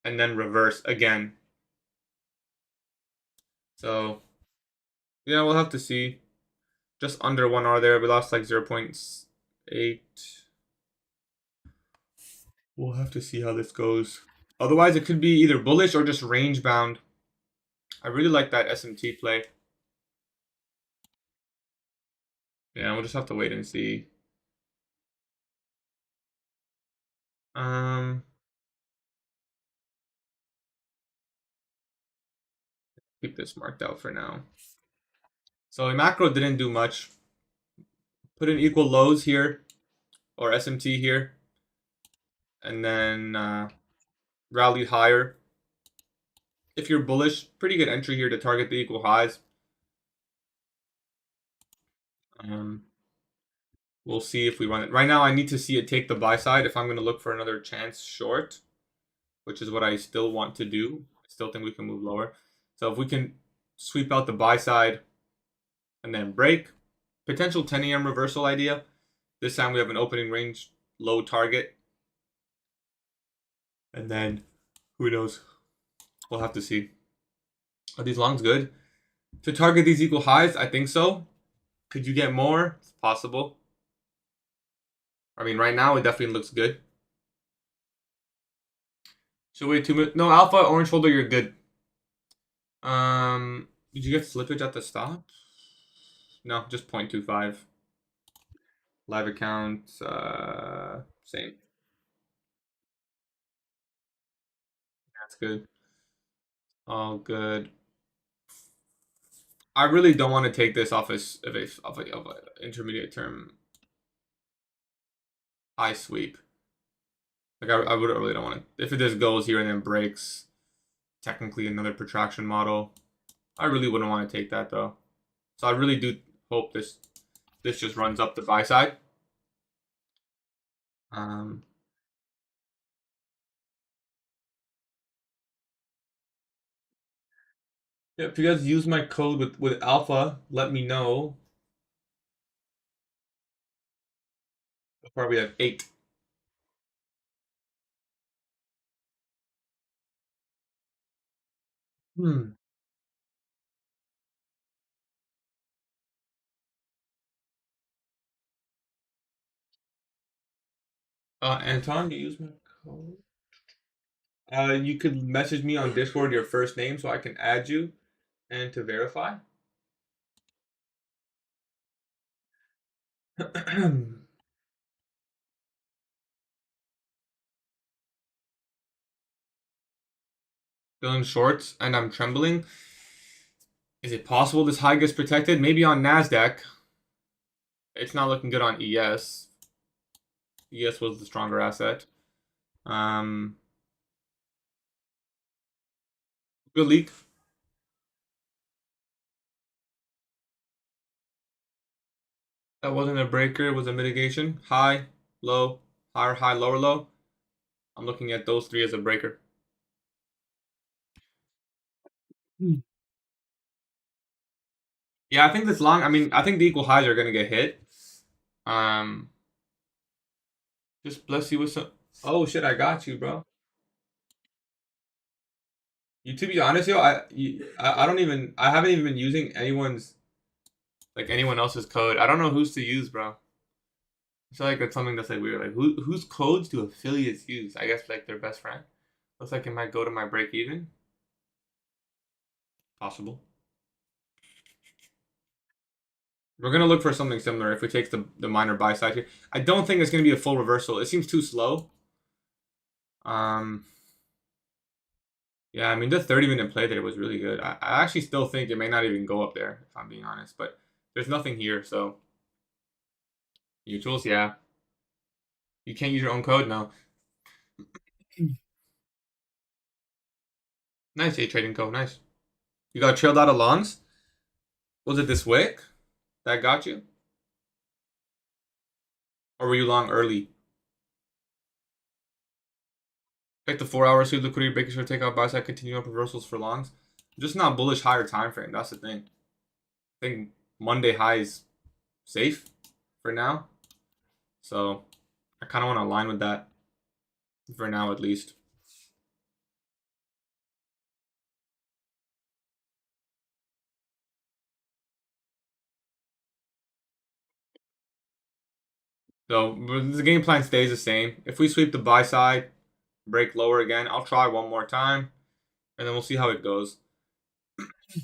and then reverse again. So yeah, we'll have to see. Just under 1R there. We lost like 0.8. We'll have to see how this goes. Otherwise, it could be either bullish or just range bound. I really like that SMT play. Yeah, we'll just have to wait and see. Keep this marked out for now. So a macro didn't do much. Put in equal lows here, or SMT here, and then rallied higher. If you're bullish, pretty good entry here to target the equal highs. We'll see if we run it. Right now, I need to see it take the buy side if I'm going to look for another chance short, which is what I still want to do. I still think we can move lower. So if we can sweep out the buy side and then break, potential 10 a.m. reversal idea. This time we have an opening range low target. And then, who knows? We'll have to see. Are these longs good? To target these equal highs, I think so. Could you get more? It's possible. I mean, right now it definitely looks good. Should wait 2 minutes. No, alpha, orange folder, you're good. Did you get slippage at the stop? No, just 0.25. Live account, same. That's good. All good. I really don't want to take this off of a intermediate term high sweep. Like I really don't want to. If it just goes here and then breaks, technically another protraction model. I really wouldn't want to take that though. So I really do hope this just runs up the buy side. Yeah, if you guys use my code with alpha, let me know. So far we have 8. Anton, you use my code? You could message me on Discord your first name so I can add you and to verify. Still in shorts and I'm trembling. Is it possible this high gets protected? Maybe on NASDAQ. It's not looking good on ES. ES was the stronger asset. Good leak. That wasn't a breaker, it was a mitigation. High, low, higher, high, lower, low. I'm looking at those 3 as a breaker. Yeah, I think this long. I mean, I think the equal highs are gonna get hit. Just bless you with some. Oh shit! I got you, bro. You to be honest, yo, I don't even. I haven't even been using anyone else's code. I don't know whose to use, bro. I feel like that's something that's like weird. Like whose codes do affiliates use? I guess like their best friend. Looks like it might go to my break even. Possible. We're gonna look for something similar if we take the minor buy side here. I don't think it's gonna be a full reversal. It seems too slow. Yeah, I mean the 30-minute play there was really good. I actually still think it may not even go up there, if I'm being honest. But there's nothing here, so mutuals, yeah. You can't use your own code now. Nice, A trading code, nice. You got trailed out of longs? Was it this wick that got you? Or were you long early? Like the 4 hour sweep liquidity breakers for takeout buy side, continue up reversals for longs. Just not bullish higher time frame. That's the thing. I think Monday high is safe for now. So I kind of want to align with that for now at least. So the game plan stays the same. If we sweep the buy side, break lower again, I'll try one more time, and then we'll see how it goes.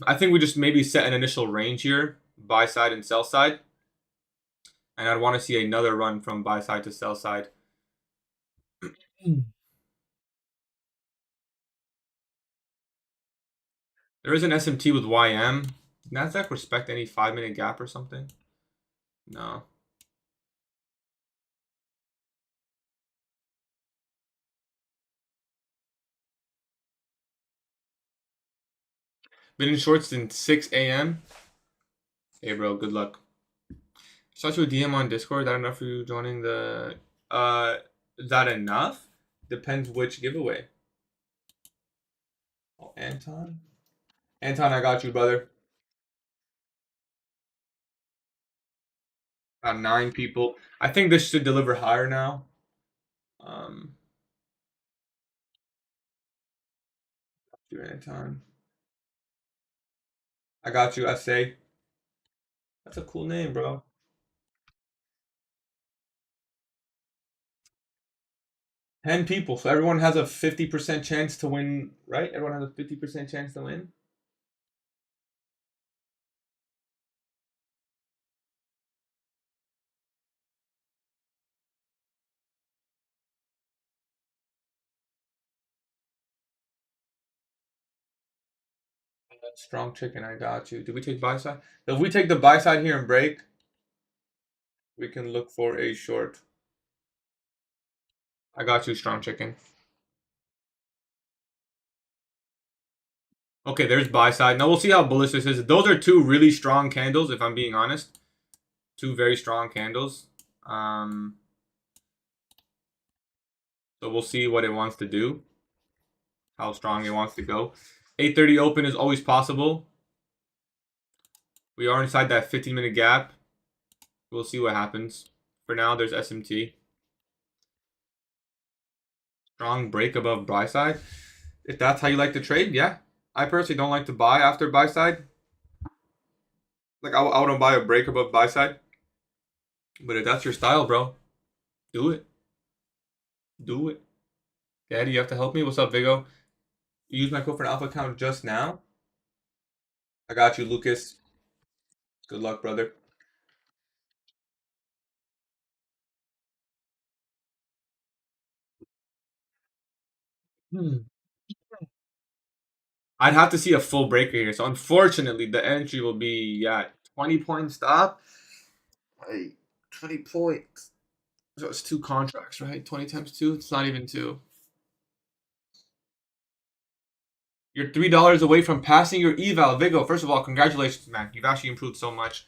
I think we just maybe set an initial range here, buy side and sell side, and I'd want to see another run from buy side to sell side. There is an SMT with YM. Nasdaq respect any 5 minute gap or something? No. Been in shorts since 6 a.m. Hey, bro, good luck. Shot you a DM on Discord. That enough for you joining the. Is that enough? Depends which giveaway. Oh, Anton? Anton, I got you, brother. Got 9 people. I think this should deliver higher now. Um, do Anton. I got you, SA. That's a cool name, bro. 10 people. So everyone has a 50% chance to win, right? Everyone has a 50% chance to win. Strong chicken, I got you. Did we take buy side? If we take the buy side here and break, we can look for a short. I got you, strong chicken. Okay, there's buy side. Now we'll see how bullish this is. Those are two really strong candles, if I'm being honest. Two very strong candles. So we'll see what it wants to do. How strong it wants to go. 8:30 open is always possible. We are inside that 15-minute gap. We'll see what happens. For now, there's SMT. Strong break above buy side. If that's how you like to trade, yeah. I personally don't like to buy after buy side. Like I wouldn't buy a break above buy side. But if that's your style, bro, do it. Do it. Daddy, you have to help me. What's up, Vigo? You used my code for an alpha account just now. I got you, Lucas. Good luck, brother. Hmm. I'd have to see a full breaker here. So unfortunately, the entry will be 20-point stop. Hey, 20 points. So it's 2 contracts, right? 20 times 2. It's not even 2. You're $3 away from passing your eval, Vigo. First of all, congratulations, man. You've actually improved so much.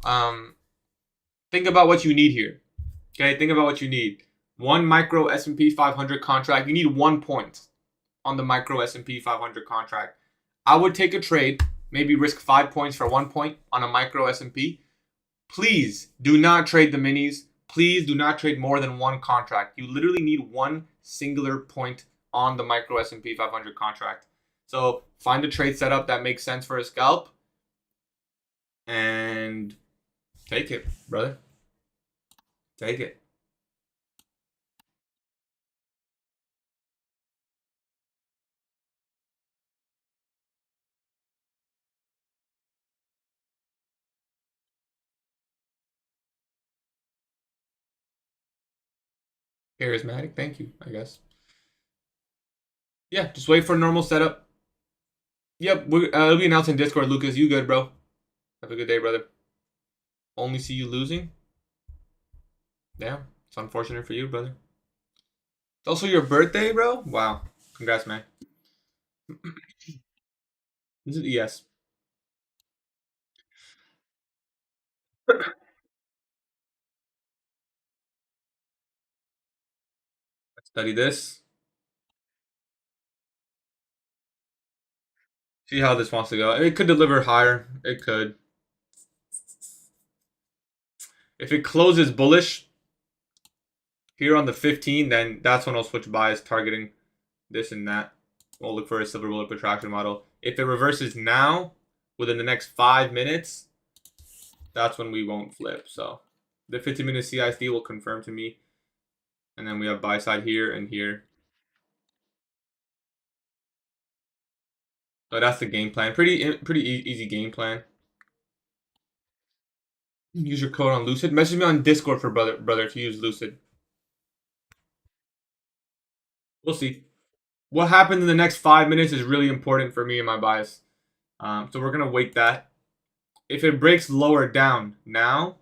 Um, think about what you need here. Okay, think about what you need. One micro S&P 500 contract. You need 1 point on the micro S&P 500 contract. I would take a trade, maybe risk 5 points for 1 point on a micro S&P. Please do not trade the minis. Please do not trade more than one contract. You literally need one singular point on the micro S&P 500 contract. So find a trade setup that makes sense for a scalp and take it, brother. Take it. Charismatic, thank you, I guess. Yeah, just wait for a normal setup. Yep, it'll be announced in Discord. Lucas, you good, bro? Have a good day, brother. Only see you losing. Yeah, it's unfortunate for you, brother. It's also your birthday, bro. Wow, congrats, man. This is yes. Study this. See how this wants to go. It could deliver higher. It could. If it closes bullish here on the 15, then that's when I'll switch bias targeting this and that. We'll look for a silver bullet protraction model. If it reverses now, within the next 5 minutes, that's when we won't flip. So the 15-minute CISD will confirm to me. And then we have buy side here and here. So that's the game plan. Pretty easy game plan. Use your code on Lucid. Message me on Discord for brother to use Lucid. We'll see. What happens in the next 5 minutes is really important for me and my bias. So we're gonna wait that. If it breaks lower down now,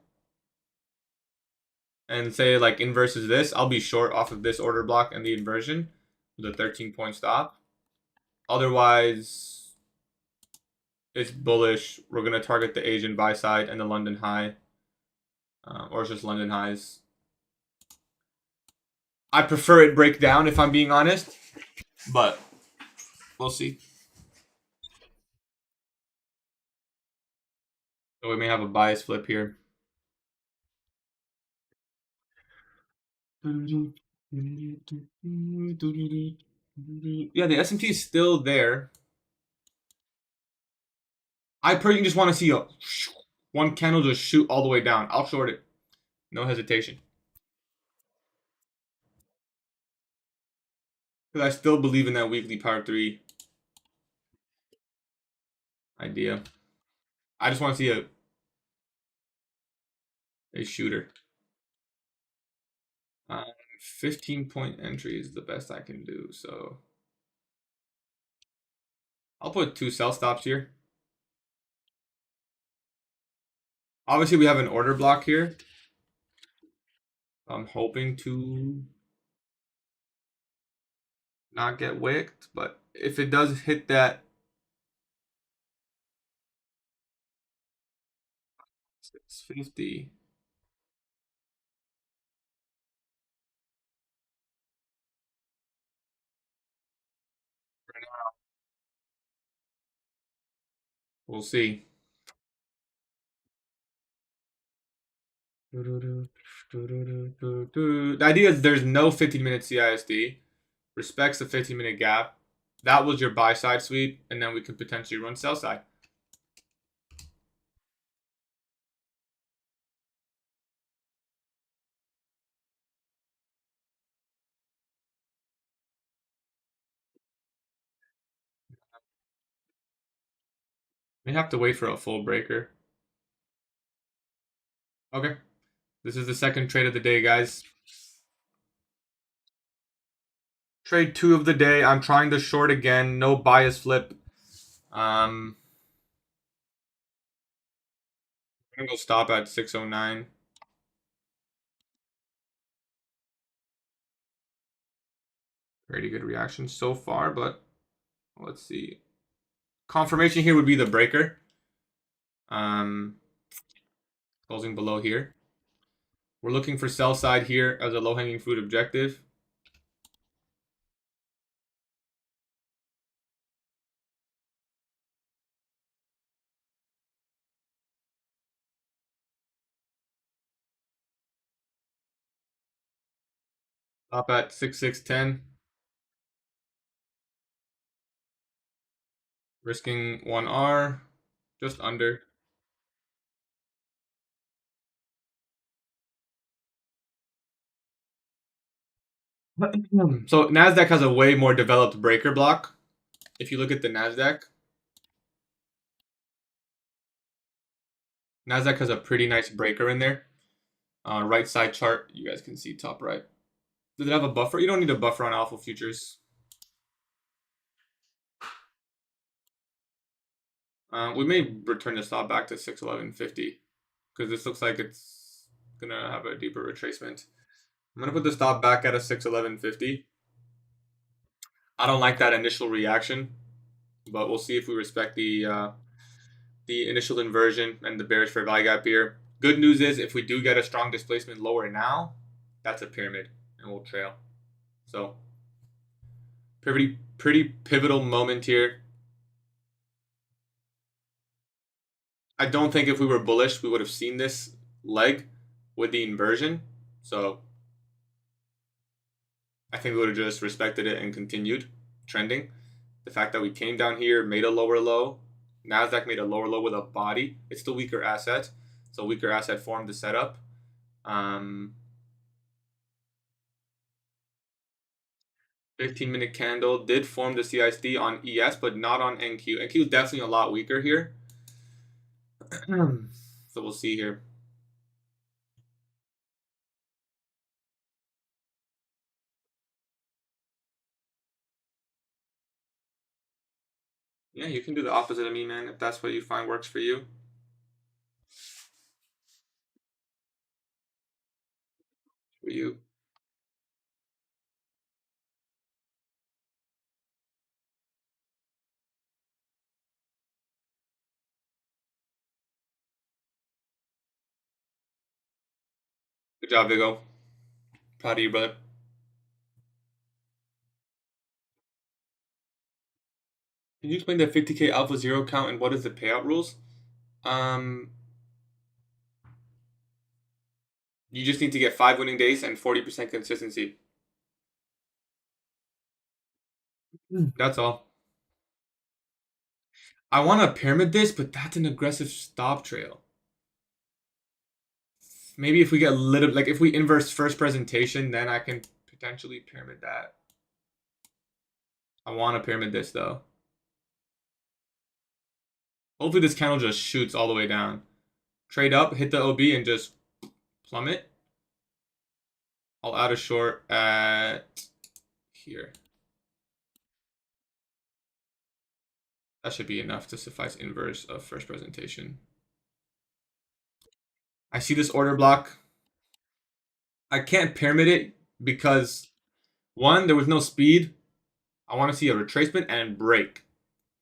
and say like inverses this, I'll be short off of this order block and the inversion with a 13-point stop. Otherwise, it's bullish. We're gonna target the Asian buy side and the London high, or it's just London highs. I prefer it break down if I'm being honest, but we'll see. So we may have a bias flip here. Yeah, the S&P is still there. I personally just want to see one candle just shoot all the way down. I'll short it. No hesitation. Because I still believe in that weekly power 3 idea. I just want to see a shooter. 15-point entry is the best I can do. So I'll put 2 sell stops here. Obviously, we have an order block here. I'm hoping to not get wicked, but if it does hit that 650, we'll see. The idea is there's no 15-minute CISD, respects the 15-minute gap. That was your buy side sweep, and then we could potentially run sell side. We have to wait for a full breaker. Okay. This is the second trade of the day, guys. Trade 2 of the day. I'm trying to short again. No bias flip. I'm gonna go stop at 609. Pretty good reaction so far, but let's see. Confirmation here would be the breaker. Closing below here. We're looking for sell side here as a low-hanging fruit objective. Stop at 6610. Risking 1R, just under. So NASDAQ has a way more developed breaker block. If you look at the NASDAQ has a pretty nice breaker in there. Right side chart, you guys can see top right. Does it have a buffer? You don't need a buffer on alpha futures. We may return the stop back to 611.50 because this looks like it's gonna have a deeper retracement. I'm gonna put the stop back at a 611.50. I don't like that initial reaction, but we'll see if we respect the initial inversion and the bearish fair value gap here. Good news is if we do get a strong displacement lower now, that's a pyramid and we'll trail. So pretty pivotal moment here. I don't think if we were bullish, we would have seen this leg with the inversion. So I think we would have just respected it and continued trending. The fact that we came down here, made a lower low, Nasdaq made a lower low with a body. It's the weaker asset, so weaker asset formed the setup. 15-minute candle did form the CISD on ES, but not on NQ. NQ is definitely a lot weaker here. So we'll see here. Yeah, you can do the opposite of me, man, if that's what you find works for you. For you. Good job, Vigo. Proud of you, brother. Can you explain the 50K alpha zero count and what is the payout rules? You just need to get 5 winning days and 40% consistency. That's all. I want to pyramid this, but that's an aggressive stop trail. Maybe if we get a little, like if we inverse first presentation, then I can potentially pyramid that. I want to pyramid this though. Hopefully this candle just shoots all the way down. Trade up, hit the OB, and just plummet. I'll add a short at here. That should be enough to suffice inverse of first presentation. I see this order block. I can't pyramid it because one, there was no speed. I want to see a retracement and break.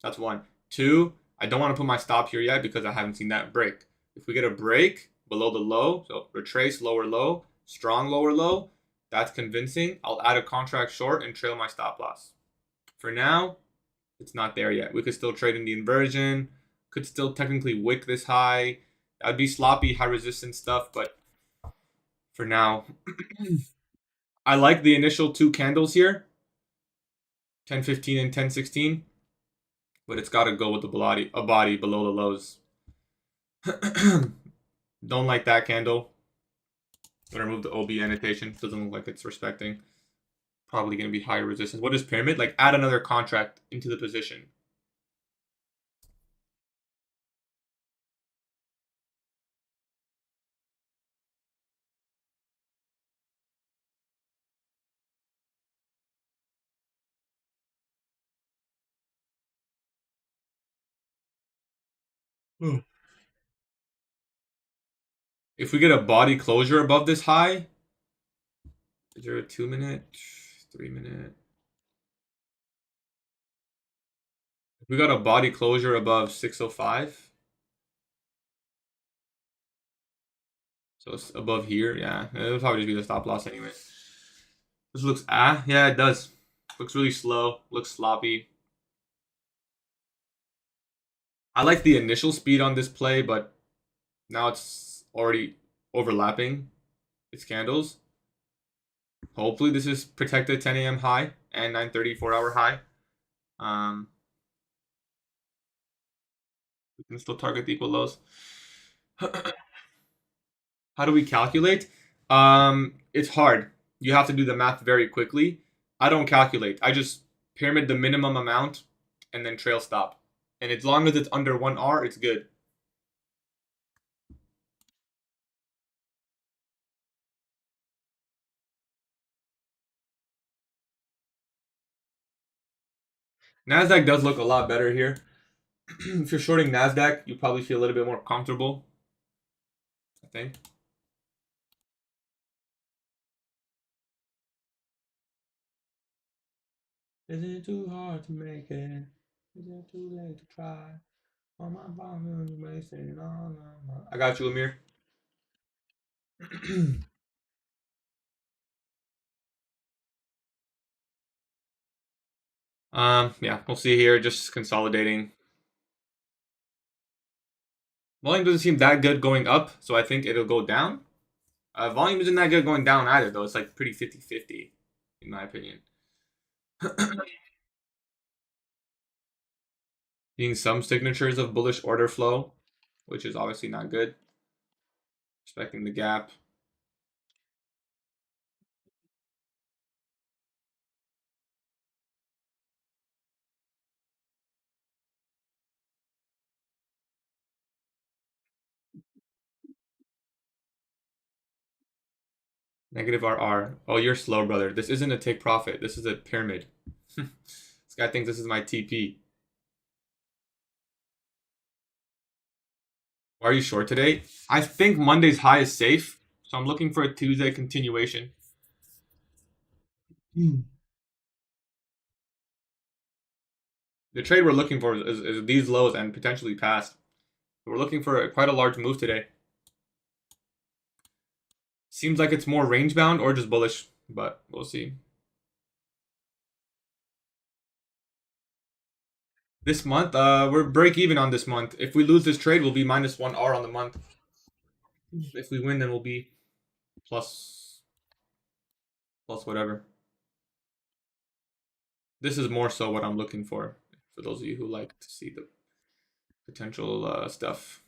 That's one. Two, I don't want to put my stop here yet because I haven't seen that break. If we get a break below the low, so retrace, lower low, strong lower low, that's convincing. I'll add a contract short and trail my stop loss. For now, it's not there yet. We could still trade in the inversion, could still technically wick this high. That'd be sloppy, high resistance stuff, but for now, I like the initial two candles here, 10-15 and 10-16, but it's got to go with the body below the lows. Don't like that candle. Gonna remove the OB annotation. Doesn't look like it's respecting. Probably gonna be higher resistance. What is pyramid? Like add another contract into the position. If we get a body closure above this high, is there a 2-minute, 3-minute? If we got a body closure above 605, so it's above here, yeah, it'll probably just be the stop loss anyway. This looks yeah, it does. Looks really slow. Looks sloppy. I like the initial speed on this play, but now it's already overlapping its candles. Hopefully this is protected 10 a.m. high and 9:30 4-hour high. We can still target the equal lows. How do we calculate? It's hard. You have to do the math very quickly. I don't calculate. I just pyramid the minimum amount and then trail stop. And as long as it's under 1R, it's good. Nasdaq does look a lot better here. If you're shorting NASDAQ, you probably feel a little bit more comfortable, I think. Is it too hard to make it? Is it too late to try? All my bombs wasting all of my... I got you, Amir. Yeah, we'll see here. Just consolidating. Volume doesn't seem that good going up, so I think it'll go down. Volume isn't that good going down either, though. It's like pretty 50-50, in my opinion. Seeing some signatures of bullish order flow, which is obviously not good. Respecting the gap. Negative RR. Oh, you're slow, brother. This isn't a take profit. This is a pyramid. This guy thinks this is my TP. Why are you short today? I think Monday's high is safe, so I'm looking for a Tuesday continuation. The trade we're looking for is these lows and potentially past. We're looking for quite a large move today. Seems like it's more range bound or just bullish, but we'll see. This month, we're break even on this month. If we lose this trade, we'll be -1R on the month. If we win, then we'll be plus whatever. This is more so what I'm looking for those of you who like to see the potential stuff.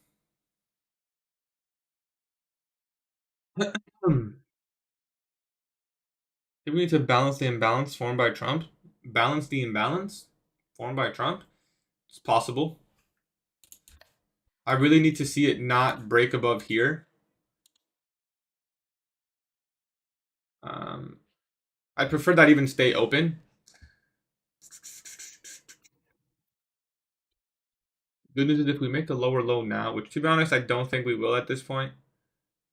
Do we need to balance the imbalance formed by Trump? Balance the imbalance formed by Trump? It's possible. I really need to see it not break above here. I prefer that even stay open. Good news is if we make the lower low now, which to be honest, I don't think we will at this point,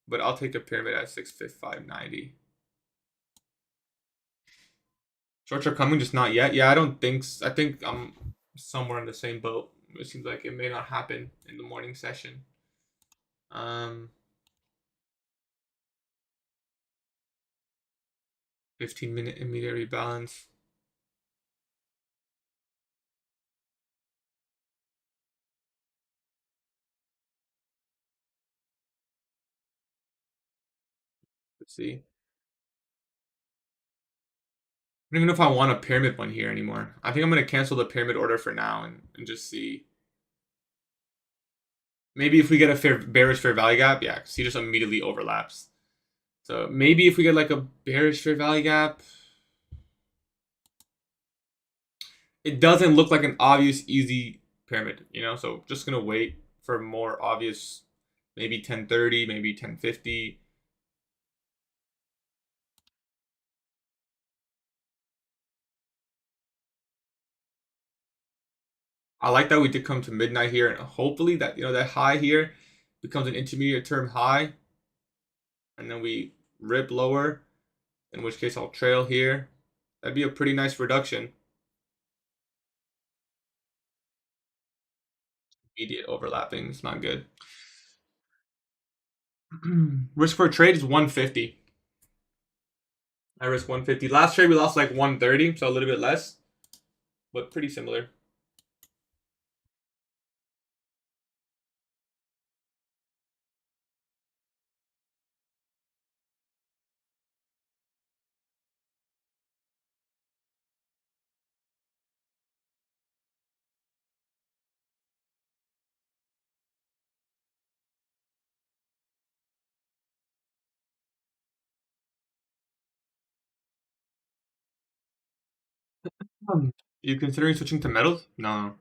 but I'll take a pyramid at 655.90. Shorts are coming, just not yet. Yeah, I don't think. I think I'm somewhere in the same boat. It seems like it may not happen in the morning session. 15-minute immediate rebalance. Let's see. I don't even know if I want a pyramid one here anymore. I think I'm going to cancel the pyramid order for now and just see. Maybe if we get a bearish fair value gap, yeah, because he just immediately overlaps. So maybe if we get like a bearish fair value gap, it doesn't look like an obvious easy pyramid, you know? So just going to wait for more obvious, maybe 1030, maybe 1050. I like that we did come to midnight here, and hopefully that that high here becomes an intermediate term high, and then we rip lower, in which case I'll trail here. That'd be a pretty nice reduction. Immediate overlapping, it's not good. Risk for a trade is 150. I risk 150. Last trade we lost like 130, so a little bit less, but pretty similar. You considering switching to metals? No.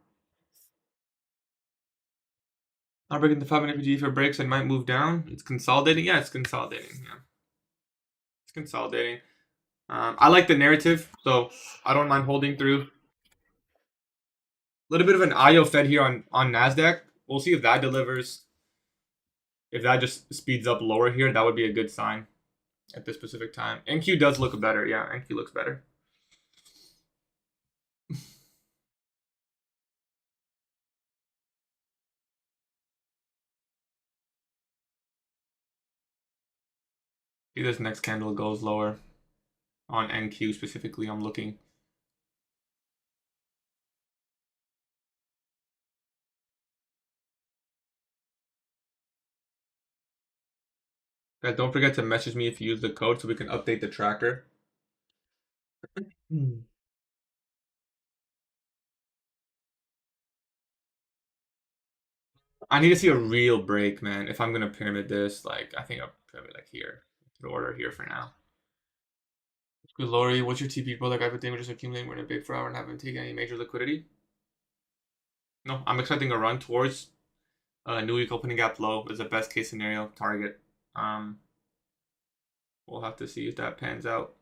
Not breaking the 5-minute PG for breaks and might move down. It's consolidating. Yeah, it's consolidating. Yeah, it's consolidating. I like the narrative, so I don't mind holding through. little bit of an IO Fed here on Nasdaq. We'll see if that delivers. If that just speeds up lower here, that would be a good sign at this specific time. NQ does look better. Yeah, NQ looks better. See, this next candle goes lower on NQ specifically. I'm looking. Guys, don't forget to message me if you use the code so we can update the tracker. I need to see a real break, man. If I'm gonna pyramid this, like I think I'll pyramid like here. Put order here for now. Good Lori, what's your TP, bro? Like everything we're just accumulating. We're in a big forever and haven't taken any major liquidity. No, I'm expecting a run towards new week opening gap low is the best case scenario target. We'll have to see if that pans out.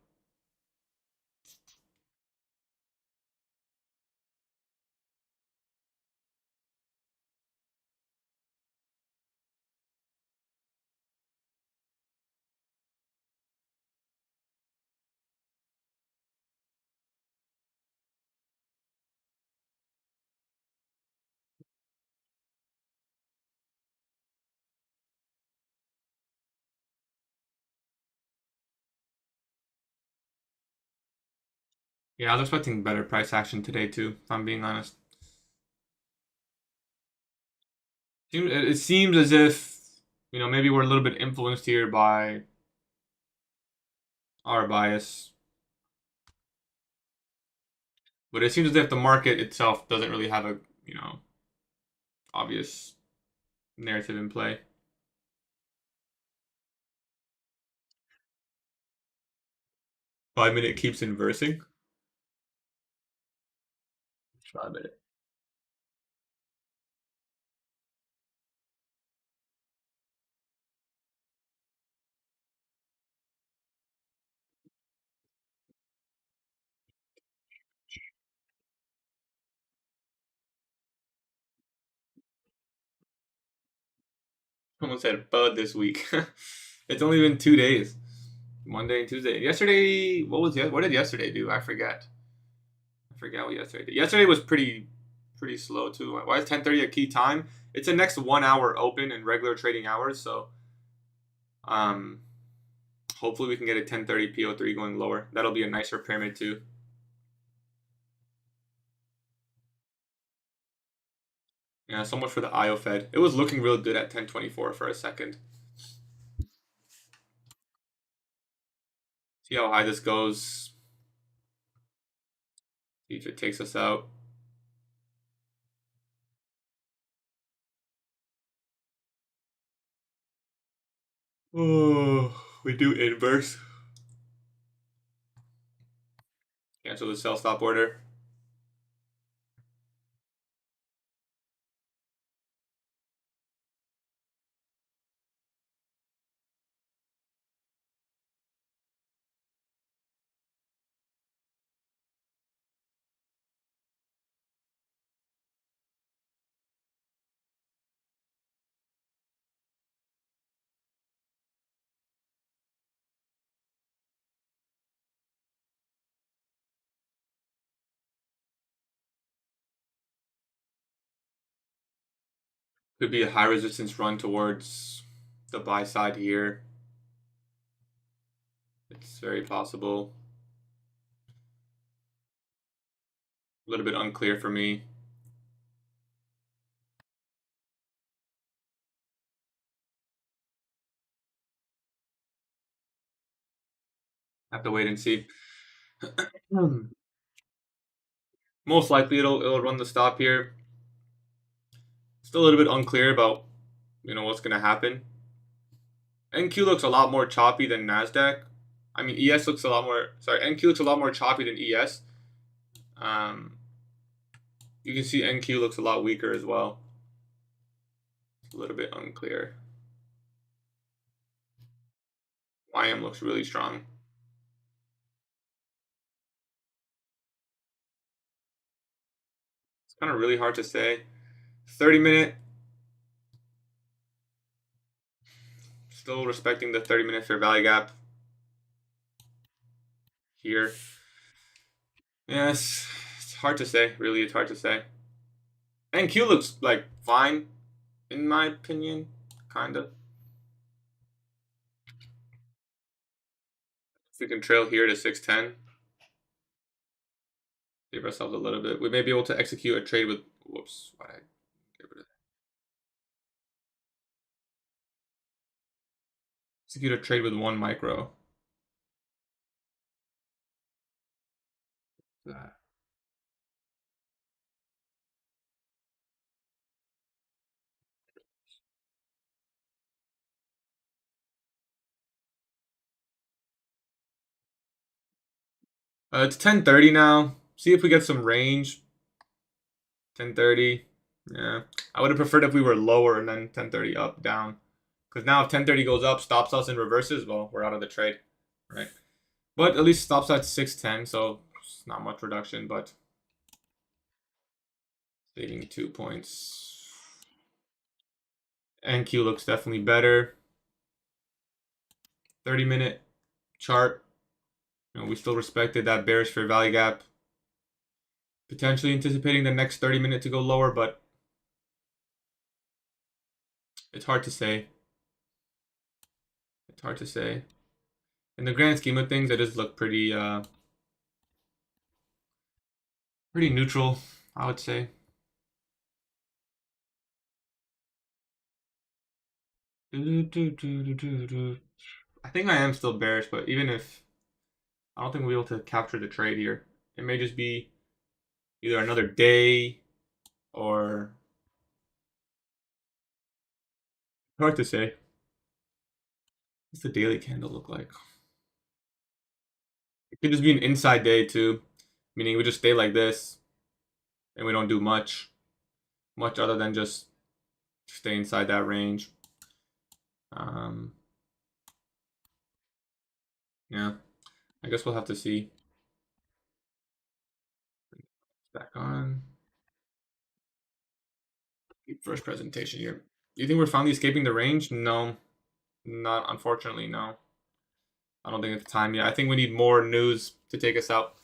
Yeah, I was expecting better price action today too, if I'm being honest. It seems as if, maybe we're a little bit influenced here by our bias. But it seems as if the market itself doesn't really have a, obvious narrative in play. 5 minute keeps inversing. 5 minute. Someone said bud this week. It's only been 2 days. Monday and Tuesday. Yesterday, what did yesterday do? I forget. I forget what yesterday did. Yesterday was pretty slow too. Why is 10:30 a key time? It's a next 1 hour open in regular trading hours, so um hopefully we can get a 10:30 PO3 going lower. That'll be a nicer pyramid too. Yeah, so much for the IO Fed. It was looking real good at 10:24 for a second. See how high this goes. See if it takes us out. Oh, we do inverse. Cancel the sell stop order. Could be a high resistance run towards the buy side here. It's very possible. A little bit unclear for me. Have to wait and see. Most likely it'll run the stop here. Still a little bit unclear about what's gonna happen. NQ looks a lot more choppy than Nasdaq. I mean ES looks a lot more. Sorry, NQ looks a lot more choppy than ES. You can see NQ looks a lot weaker as well. It's a little bit unclear. YM looks really strong. Kind of really hard to say. 30-minute. Still respecting the 30-minute fair value gap here. Yes, it's hard to say. Really, it's hard to say. NQ looks like fine, in my opinion, kind of. If we can trail here to 610, give ourselves a little bit. We may be able to execute a trade with. Whoops, why did I get rid of that? Execute a trade with 1 micro. That. It's 10:30 now. See if we get some range. 10:30. Yeah, I would have preferred if we were lower and then 10:30 up, down. Because now if 10:30 goes up, stops us and reverses, well, we're out of the trade, right? But at least stops at 610, so it's not much reduction, but saving 2 points. NQ looks definitely better. 30-minute chart. We still respected that bearish fair value gap. Potentially anticipating the next 30-minute to go lower, but it's hard to say. It's hard to say. In the grand scheme of things, it does look pretty pretty neutral, I would say. I think I am still bearish, but even if I don't think we'll be able to capture the trade here. It may just be either another day or hard to say. What's the daily candle look like? It could just be an inside day too, meaning we just stay like this and we don't do much other than just stay inside that range. Yeah, I guess we'll have to see. Back on. First presentation here. Do you think we're finally escaping the range? No, not unfortunately, no. I don't think it's time yet. I think we need more news to take us out.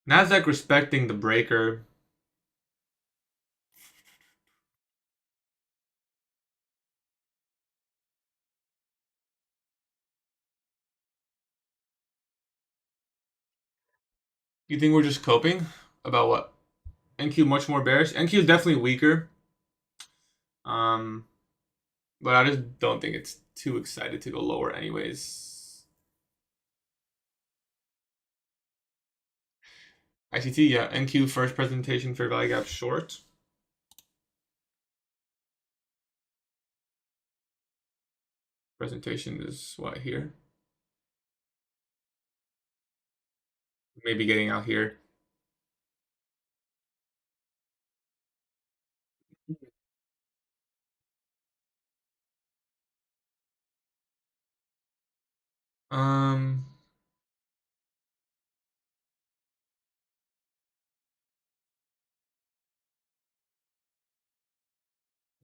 Nasdaq respecting the breaker. You think we're just coping? About what? NQ much more bearish. NQ is definitely weaker. But I just don't think it's too excited to go lower anyways. ICT, yeah. NQ first presentation fair value gap short. Presentation is what here? Maybe getting out here. Um,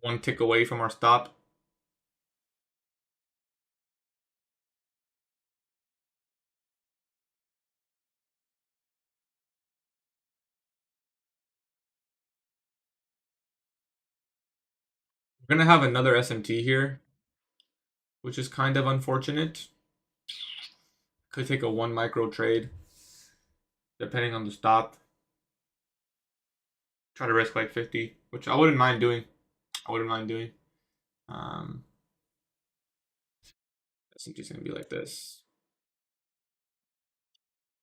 one tick away from our stop. We're gonna have another SMT here, which is kind of unfortunate. Could take a 1 micro trade, depending on the stop. Try to risk like 50, which I wouldn't mind doing. SMT is gonna be like this.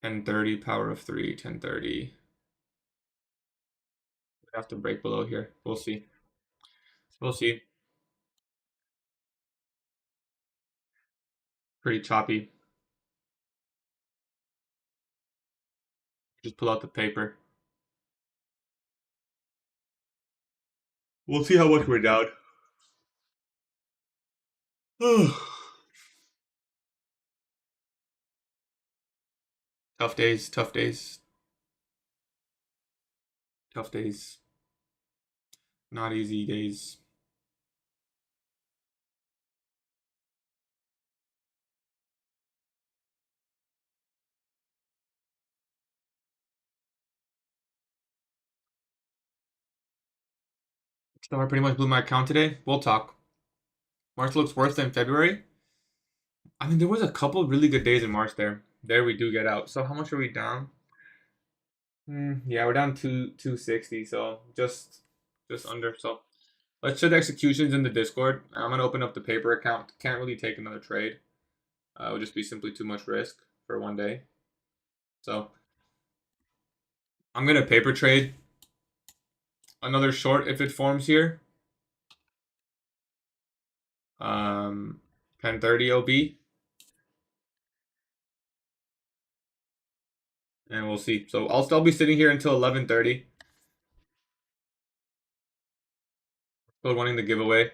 1030, power of 3, 1030. We have to break below here. We'll see. We'll see. Pretty choppy. Just pull out the paper. We'll see how much we're down. Tough days, tough days, tough days. Not easy days. So I pretty much blew my account today. We'll talk. March looks worse than February. I mean, there was a couple really good days in March there. There we do get out. So how much are we down? Yeah, we're down to 260, so just under. So let's show the executions in the Discord. I'm gonna open up the paper account. Can't really take another trade. It would just be simply too much risk for one day. So I'm gonna paper trade another short if it forms here. 1030 OB. And we'll see. So I'll still be sitting here until 11:30. Still wanting the giveaway.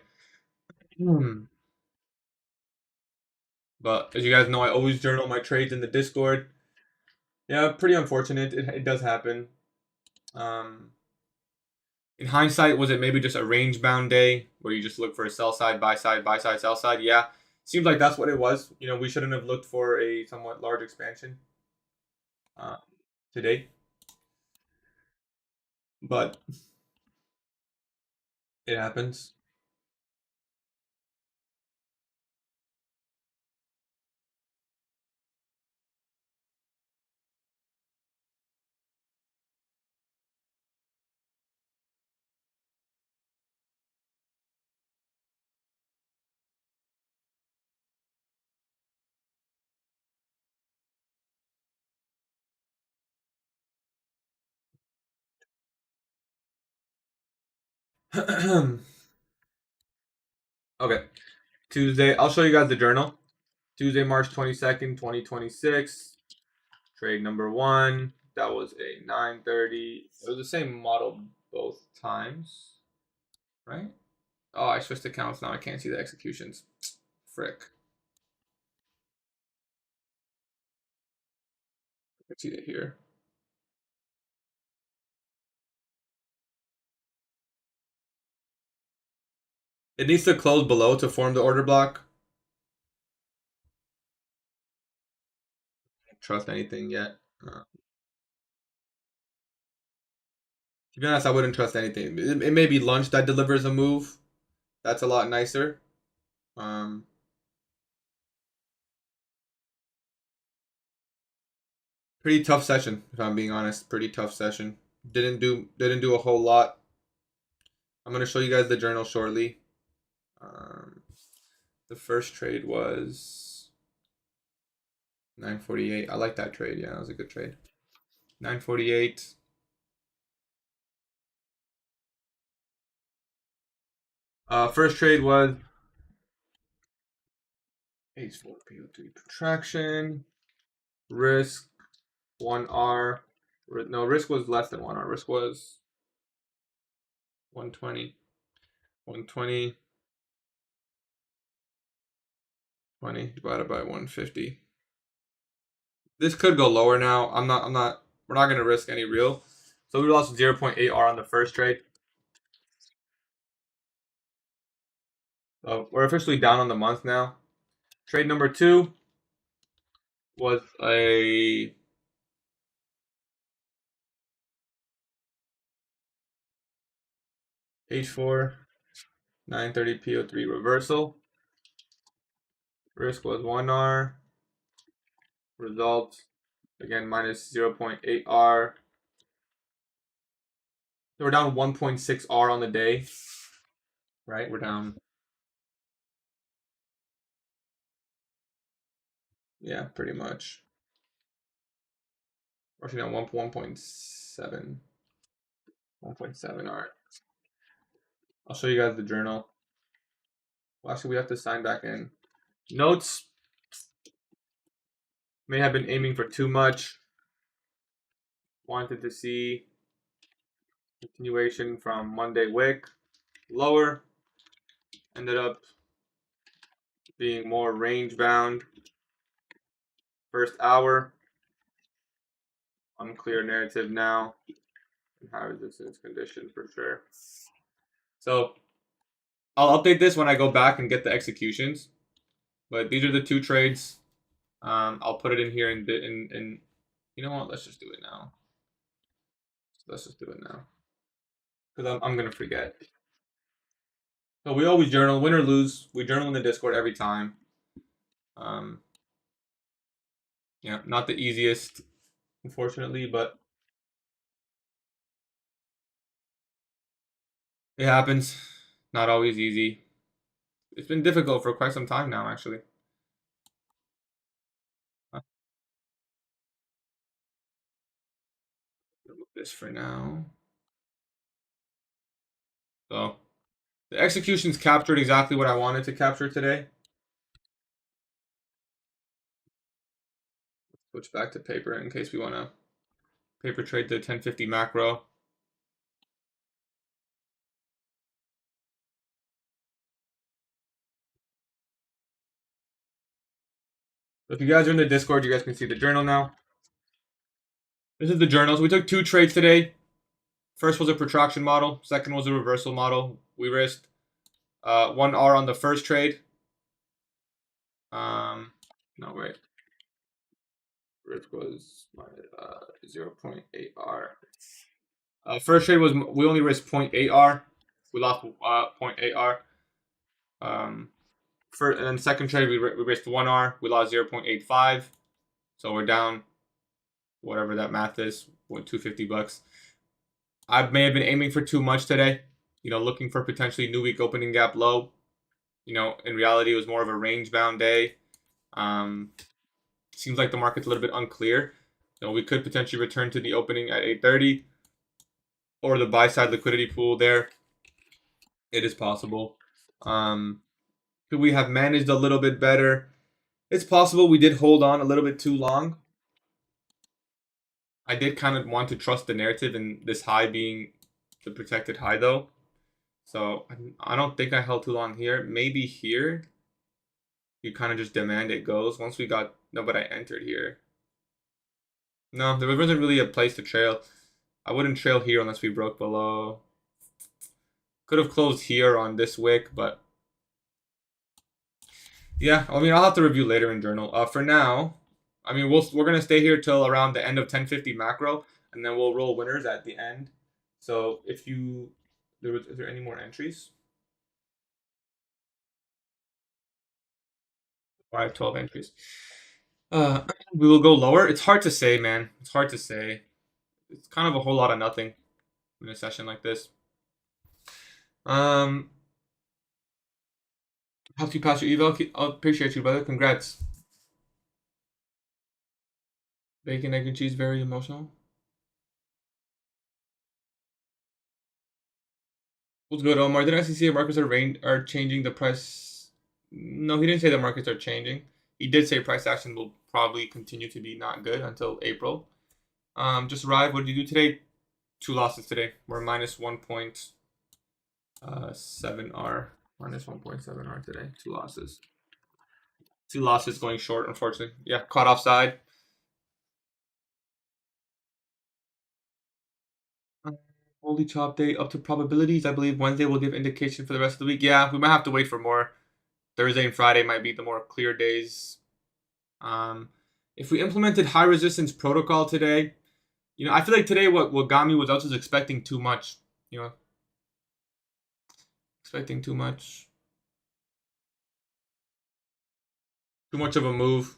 But as you guys know, I always journal my trades in the Discord. Yeah, pretty unfortunate. It does happen. In hindsight, was it maybe just a range-bound day where you just look for a sell side, buy side, sell side? Yeah, seems like that's what it was. You know, we shouldn't have looked for a somewhat large expansion uh, today. But it happens. Okay, Tuesday. I'll show you guys the journal. Tuesday, March 22nd, 2026. Trade number one. That was a 930. It was the same model both times, right? Oh, I switched accounts now. I can't see the executions. Frick. I see it here. It needs to close below to form the order block. Don't trust anything yet. To be honest, I wouldn't trust anything. It may be lunch that delivers a move. That's a lot nicer. Um, Pretty tough session, if I'm being honest. Pretty tough session. Didn't do a whole lot. I'm gonna show you guys the journal shortly. The first trade was 948. I like that trade. Yeah, that was a good trade. 948. First trade was H4 PO3 protraction. Risk 1R. No, risk was less than 1R. Risk was 120. 120. 20 divided by 150. This could go lower now. We're not gonna risk any real. So we lost 0.8R on the first trade. So we're officially down on the month now. Trade number two was a H4 930 PO3 reversal. Risk was 1R. Result again minus 0.8R. So we're down 1.6R on the day. Right? We're down. Yeah, pretty much. We're actually down 1.7. 1.7R. I'll show you guys the journal. Well, actually, we have to sign back in. Notes. May have been aiming for too much. Wanted to see continuation from Monday wick. Lower. Ended up being more range bound. First hour. Unclear narrative now. And high resistance condition for sure. So I'll update this when I go back and get the executions. But these are the two trades. I'll put it in here in you know what? Let's just do it now. Let's just do it now. Because I'm gonna forget. So we always journal, win or lose. We journal in the Discord every time. Yeah, not the easiest, unfortunately, but it happens. Not always easy. It's been difficult for quite some time now, actually. Remove this for now. So the executions captured exactly what I wanted to capture today. Switch back to paper in case we want to paper trade the 1050 macro. So if you guys are in the Discord, you guys can see the journal now. This is the journals. We took two trades today. First was a protraction model. Second was a reversal model. We risked 1R on the first trade. No, wait. Risk was my 0.8R. First trade was we only risked 0.8R. We lost 0.8R. And then second trade we risked 1R. We lost 0.85. So we're down whatever that math is, $250. I may have been aiming for too much today. Looking for potentially new week opening gap low. In reality, it was more of a range bound day. Seems like the market's a little bit unclear. We could potentially return to the opening at 8:30 or the buy side liquidity pool there. It is possible. Could we have managed a little bit better? It's possible we did hold on a little bit too long. I did kind of want to trust the narrative and this high being the protected high though. So I don't think I held too long here. Maybe here you kind of just demand it goes. Once we got, no, but I entered here. No, there wasn't really a place to trail. I wouldn't trail here unless we broke below. Could have closed here on this wick, but yeah, I mean, I'll have to review later in journal. For now, I mean, we're gonna stay here till around the end of 1050 macro, and then we'll roll winners at the end. So if you, is there any more entries? I have 12 entries. We will go lower. It's hard to say, man. It's hard to say. It's kind of a whole lot of nothing in a session like this. Helps you pass your eval. I appreciate you, brother. Congrats. Bacon, egg, and cheese, very emotional. What's good, Omar? Did I see if markets are changing the price? No, he didn't say the markets are changing. He did say price action will probably continue to be not good until April. Just arrived. What did you do today? 2 losses today. We're minus 1.7R. Minus 1.7R today. 2 losses. 2 losses going short, unfortunately. Yeah, caught offside. Holy chop day up to probabilities. I believe Wednesday will give indication for the rest of the week. Yeah, we might have to wait for more. Thursday and Friday might be the more clear days. If we implemented high resistance protocol today, I feel like today what got me was I was just expecting too much. Expecting too much. Too much of a move,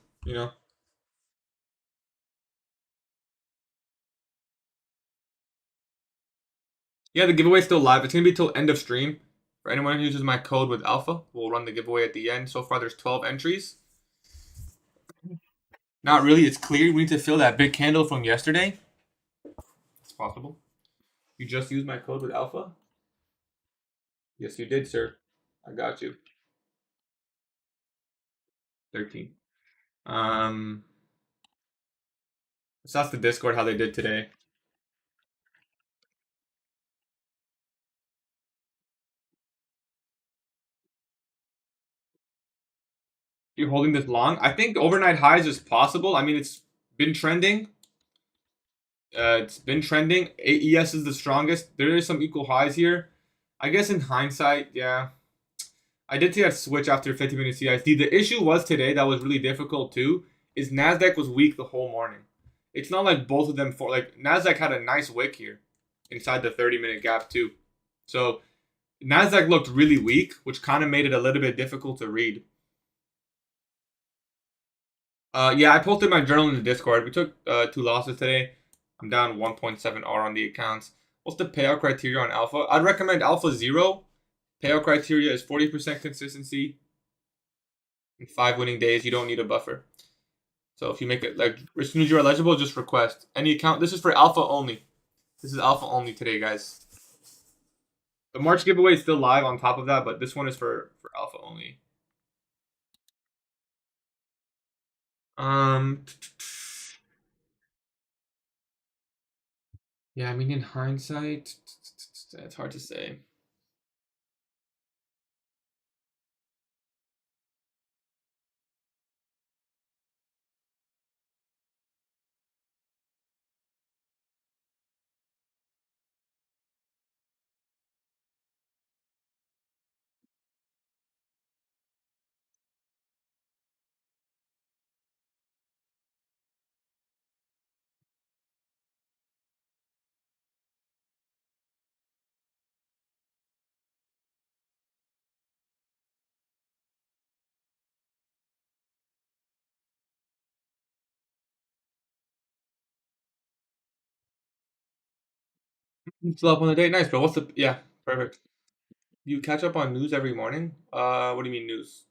Yeah, the giveaway's still live. It's gonna be till end of stream. For anyone who uses my code with Alpha, we'll run the giveaway at the end. So far, there's 12 entries. Not really. It's clear. We need to fill that big candle from yesterday. It's possible. You just used my code with Alpha? Yes, you did, sir. I got you. 13. So that's the Discord how they did today. you're holding this long. I think overnight highs is possible. I mean, it's been trending. AES is the strongest. There is some equal highs here. I guess in hindsight, yeah. I did see that switch after 50-minute CISD. The issue was today that was really difficult too, is NASDAQ was weak the whole morning. It's not like both of them, like NASDAQ had a nice wick here inside the 30-minute gap too. So NASDAQ looked really weak, which kind of made it a little bit difficult to read. Yeah, I posted my journal in the Discord. We took 2 losses today. I'm down 1.7 R on the accounts. What's the payout criteria on Alpha? I'd recommend Alpha 0. Payout criteria is 40% consistency. In 5 winning days, you don't need a buffer. So if you make it, like, as soon as you're eligible, just request. Any account. This is for Alpha only. This is Alpha only today, guys. The March giveaway is still live on top of that, but this one is for Alpha only. Yeah, I mean, in hindsight, it's hard to say. Still up on the date. Nice, bro. What's the... Yeah, perfect. You catch up on news every morning? What do you mean news?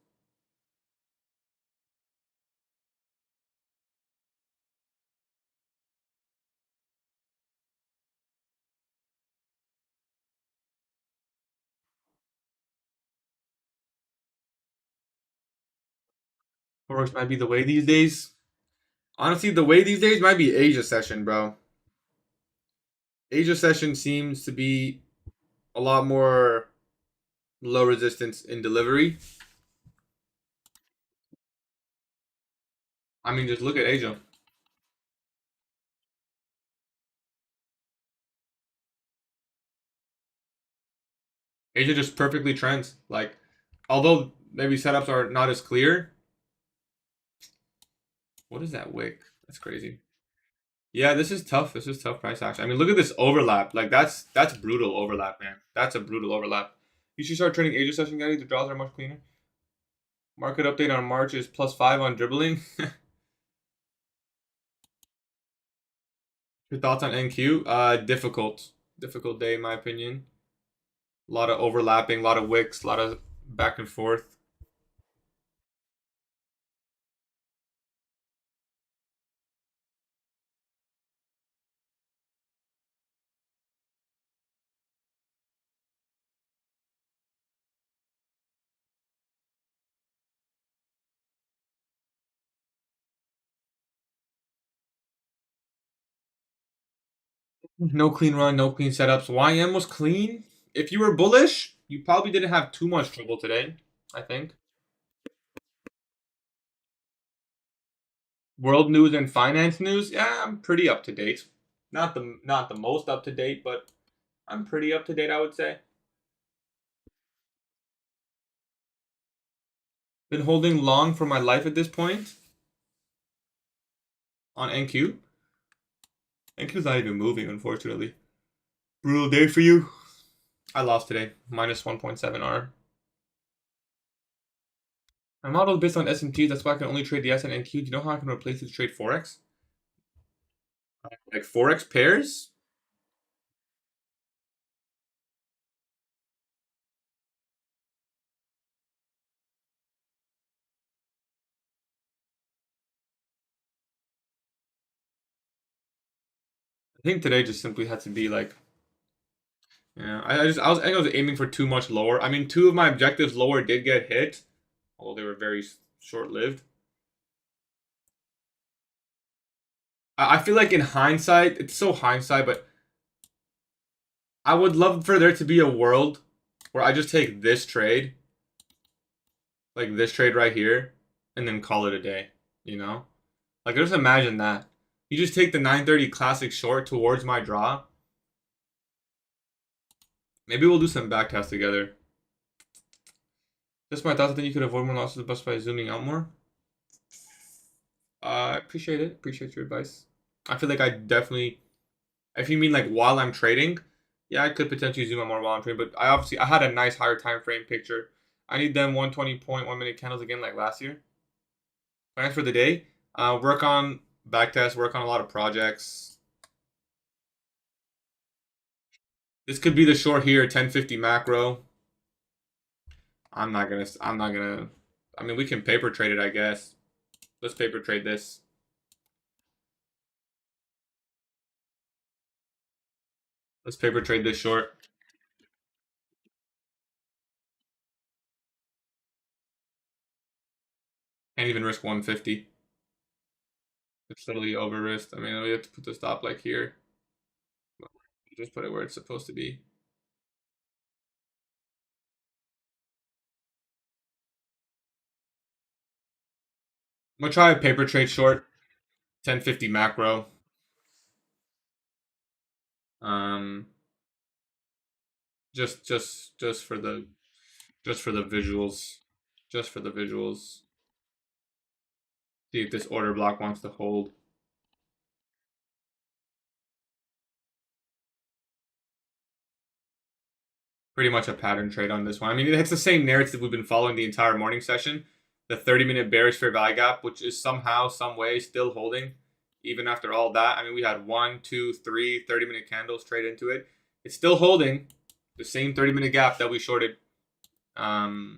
Forex might be the way these days. Honestly, the way these days might be Asia session, bro. Asia session seems to be a lot more low resistance in delivery. I mean, just look at Asia. Asia just perfectly trends. Like, although maybe setups are not as clear. What is that wick? That's crazy. Yeah, this is tough. This is tough price action. I mean, look at this overlap. Like, that's brutal overlap, man. That's a brutal overlap. You should start trading Asia session, Gaddy. The draws are much cleaner. Market update on March is +5 on dribbling. Your thoughts on NQ? Difficult. Difficult day, in my opinion. A lot of overlapping, a lot of wicks, a lot of back and forth. No clean run, no clean setups. YM was clean. If you were bullish, you probably didn't have too much trouble today, I think. World news and finance news, yeah, I'm pretty up to date. Not the most up to date, but I'm pretty up to date, I would say. Been holding long for my life at this point on NQ. NQ's not even moving, unfortunately. Brutal day for you. I lost today, minus 1.7 R. My model is based on S&Ps, that's why I can only trade the S and NQ. Do you know how I can replace it to trade Forex? Like Forex pairs? I think today just simply had to be like, yeah. I think I was aiming for too much lower. I mean, 2 of my objectives lower did get hit, although they were very short-lived. I feel like in hindsight, it's so hindsight, but I would love for there to be a world where I just take this trade, like this trade right here, and then call it a day, you know? Like, just imagine that. You just take the 930 classic short towards my draw. Maybe we'll do some backtest together. Just my thoughts. I think you could avoid more losses best by zooming out more. I appreciate it. Appreciate your advice. I feel like I definitely, if you mean like while I'm trading, yeah, I could potentially zoom out more while I'm trading. But I had a nice higher time frame picture. I need them 120.1 minute candles again like last year. Plans for the day. Work on backtest. Work on a lot of projects. This could be the short here. 1050 macro. I'm not gonna. I'm not gonna. I mean, we can paper trade it, I guess. Let's paper trade this. Let's paper trade this short. Can't even risk 150. It's totally over risked. I mean, we have to put the stop like here. Just put it where it's supposed to be. I'm gonna try a paper trade short. 1050 macro. Um, just for the visuals. Just for the visuals. See if this order block wants to hold. Pretty much a pattern trade on this one. I mean, it's the same narrative we've been following the entire morning session. The 30-minute bearish fair value gap, which is somehow, some way still holding, even after all that. I mean, we had 1, 2, 3 30-minute candles trade into it. It's still holding the same 30-minute gap that we shorted. So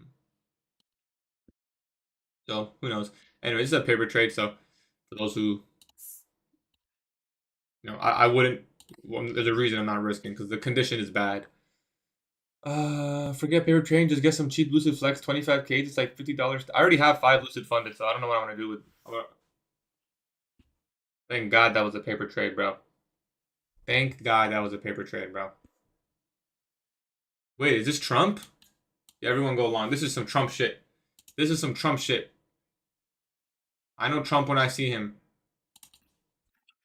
who knows? Anyway, this is a paper trade. So for those who, I wouldn't. Well, there's a reason I'm not risking because the condition is bad. Forget paper trading. Just get some cheap Lucid Flex 25K. It's like $50. I already have 5 Lucid funded, so I don't know what I want to do with. Thank God that was a paper trade, bro. Thank God that was a paper trade, bro. Wait, is this Trump? Yeah, everyone go along. This is some Trump shit. This is some Trump shit. I know Trump when I see him.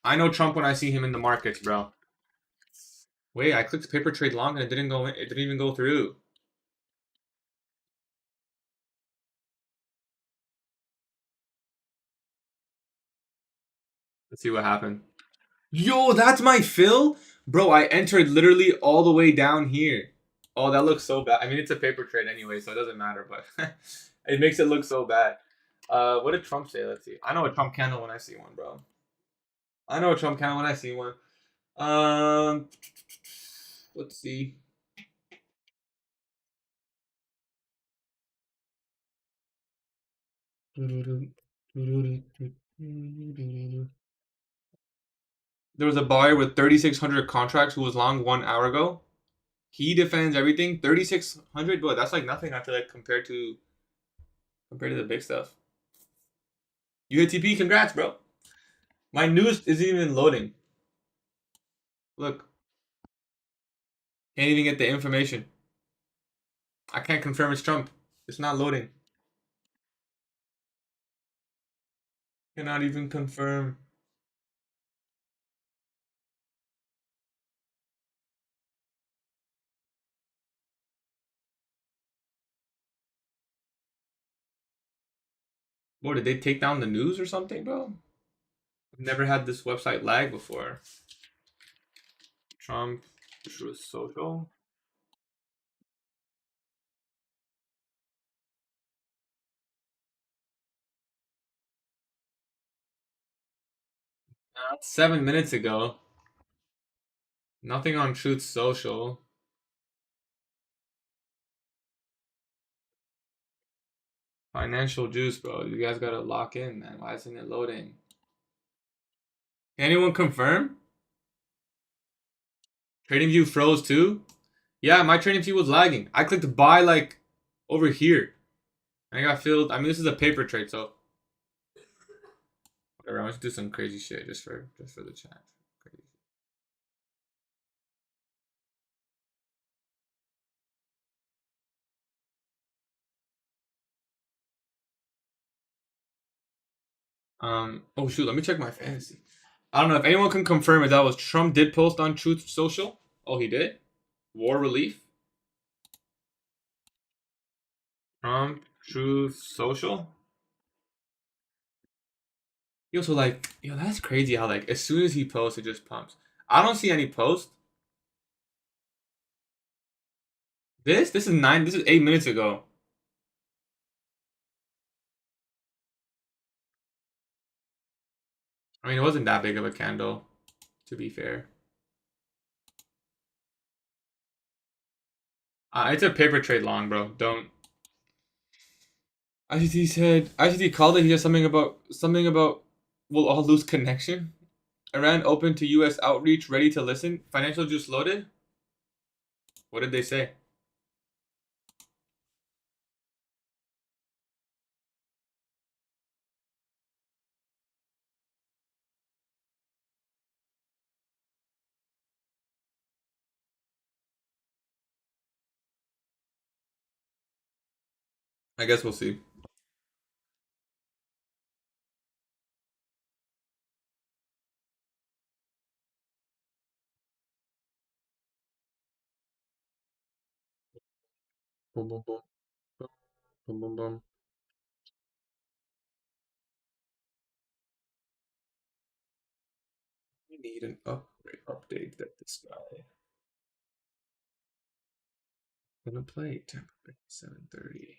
I know Trump when I see him in the markets, bro. Wait, I clicked paper trade long and it didn't go in. It didn't even go through. Let's see what happened. Yo, that's my fill? Bro, I entered literally all the way down here. Oh, that looks so bad. I mean, it's a paper trade anyway, so it doesn't matter, but it makes it look so bad. What did Trump say? Let's see. I know a Trump candle when I see one, bro. I know a Trump candle when I see one. Um, let's see. There was a buyer with 3,600 contracts who was long 1 hour ago. He defends everything. 3,600, but that's like nothing. I feel like compared to the big stuff. You hit TP, congrats, bro. My news isn't even loading. Look, can't even get the information. I can't confirm it's Trump. It's not loading. Cannot even confirm. What, did they take down the news or something, bro? I've never had this website lag before. Trump Truth Social. 7 minutes ago. Nothing on Truth Social. Financial juice, bro. You guys gotta lock in, man. Why isn't it loading? Can anyone confirm? TradingView froze too? Yeah, my TradingView was lagging. I clicked buy like over here. I got filled. I mean, this is a paper trade, so whatever. I'm gonna do some crazy shit just for the chat. Crazy. Oh shoot, let me check my fantasy. I don't know if anyone can confirm if that was Trump did post on Truth Social. Oh, he did. War relief. Trump Truth Social. Yo, so like, yo, that's crazy how like as soon as he posts, it just pumps. I don't see any post. This is 9. This is 8 minutes ago. I mean, it wasn't that big of a candle, to be fair. It's a paper trade long, bro. Don't. ICT said ICT called it. He said something about we'll all lose connection. Iran open to U.S. outreach, ready to listen. Financial juice loaded. What did they say? I guess we'll see. Boom, boom, boom, boom, boom, boom, boom. We need an update that this guy gonna play Tampa Bay 7:30.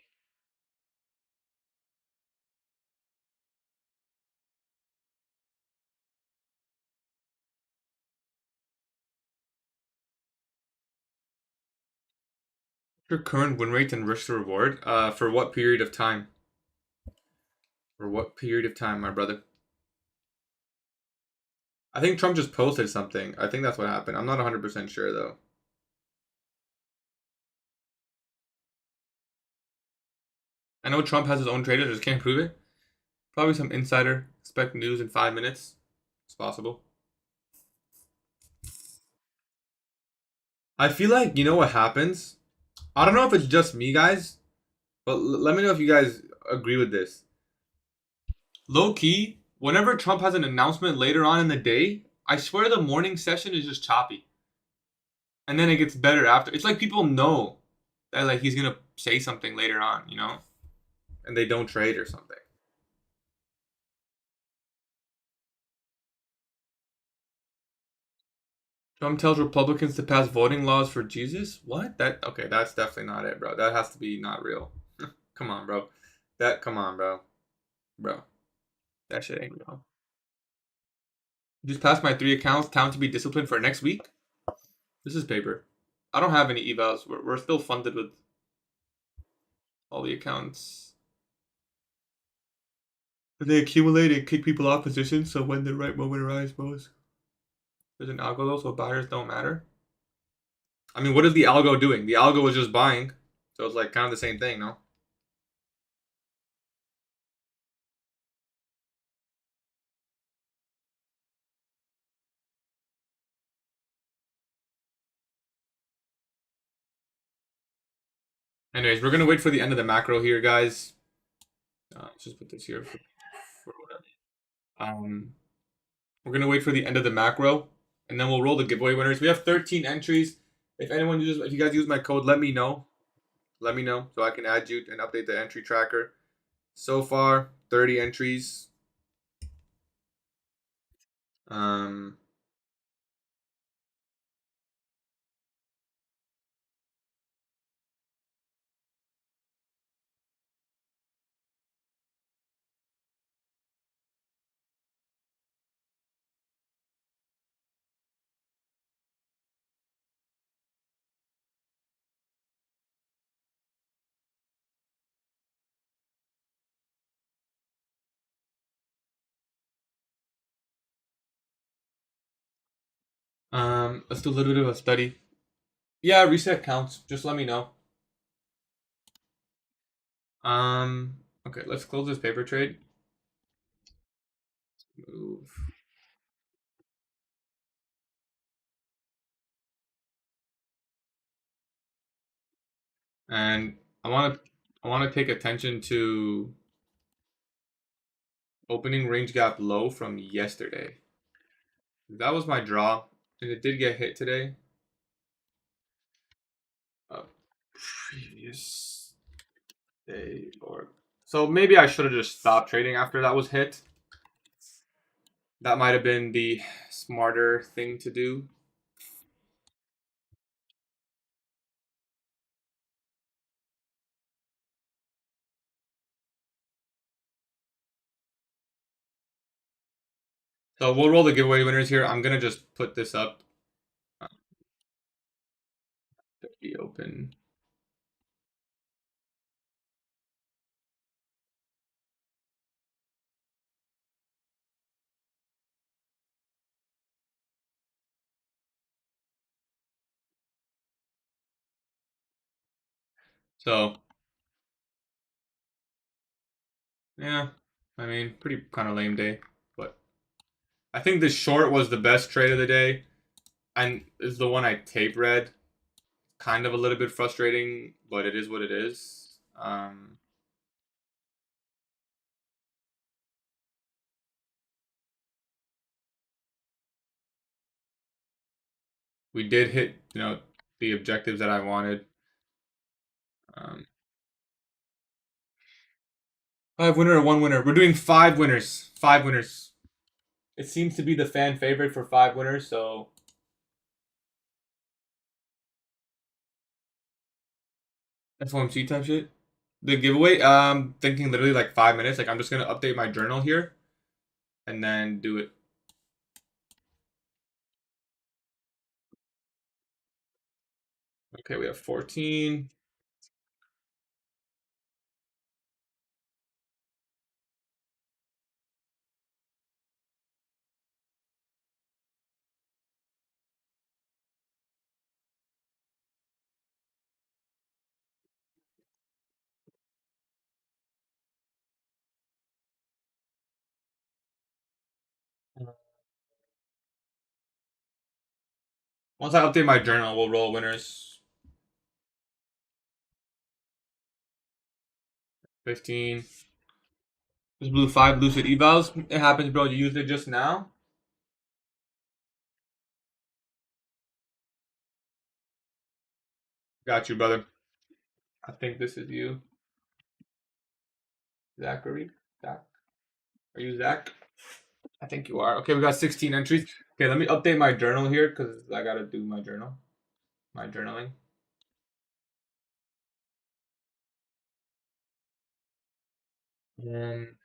Your current win rate and risk to reward. For what period of time? For what period of time, my brother? I think Trump just posted something. I think that's what happened. I'm not 100% sure though. I know Trump has his own traders, just can't prove it. Probably some insider. Expect news in 5 minutes. It's possible. I feel like you know what happens. I don't know if it's just me, guys, but let me know if you guys agree with this. Low key, whenever Trump has an announcement later on in the day, I swear the morning session is just choppy, and then it gets better after. It's like people know that like he's gonna say something later on, and they don't trade or something. Trump tells Republicans to pass voting laws for Jesus. What? That okay? That's definitely not it, bro. That has to be not real. Come on, bro. Come on, bro. Bro, that shit ain't real. Just passed my 3 accounts. Time to be disciplined for next week. This is paper. I don't have any evals. We're still funded with all the accounts. They accumulate and kick people off positions, so when the right moment arrives, most there's an algo though, so buyers don't matter. I mean, what is the algo doing? The algo is just buying, so it's like kind of the same thing, no? Anyways, we're gonna wait for the end of the macro here, guys. Let's just put this here for whatever. Um, we're gonna wait for the end of the macro, and then we'll roll the giveaway winners. We have 13 entries. If you guys use my code, let me know. Let me know so I can add you and update the entry tracker. So far, 30 entries. Um, let's do a little bit of a study. Yeah, reset counts. Just let me know. Okay, let's close this paper trade. Move. And I want to pay attention to Opening range gap low from yesterday. That was my draw, and it did get hit today. Previous day or so maybe I should have just stopped trading after that was hit. That might have been the smarter thing to do. So we'll roll the giveaway winners here. I'm gonna just put this up. 50 open. So yeah, I mean, pretty kind of lame day, but I think this short was the best trade of the day, and is the one I tape read. Kind of a little bit frustrating, but it is what it is. We did hit, the objectives that I wanted. 5 winner or 1 winner? We're doing 5 winners. 5 winners. It seems to be the fan favorite for 5 winners, so FOMC type shit. The giveaway, thinking literally like 5 minutes. Like I'm just gonna update my journal here and then do it. Okay, we have 14. Once I update my journal, we'll roll winners. 15. Just blew 5 Lucid evals. It happens, bro. You used it just now. Got you, brother. I think this is you. Zachary? Zach? Are you Zach? I think you are. Okay, we got 16 entries. Okay, let me update my journal here because I gotta do my journal. My journaling. And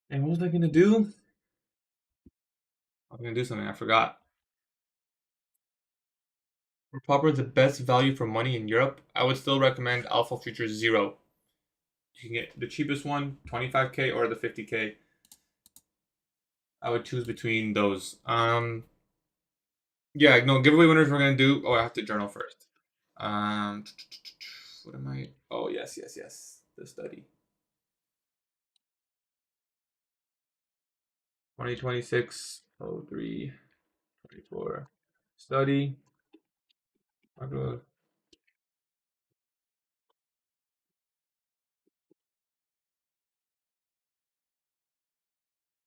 what was I gonna do? I was gonna do something. I forgot. For Propfirms the best value for money in Europe, I would still recommend Alpha Futures 0. You can get the cheapest one, 25K or the 50K. I would choose between those. Yeah, no, giveaway winners we're gonna do. Oh, I have to journal first. What am I? Oh, yes. The study. 2026 03 24 study.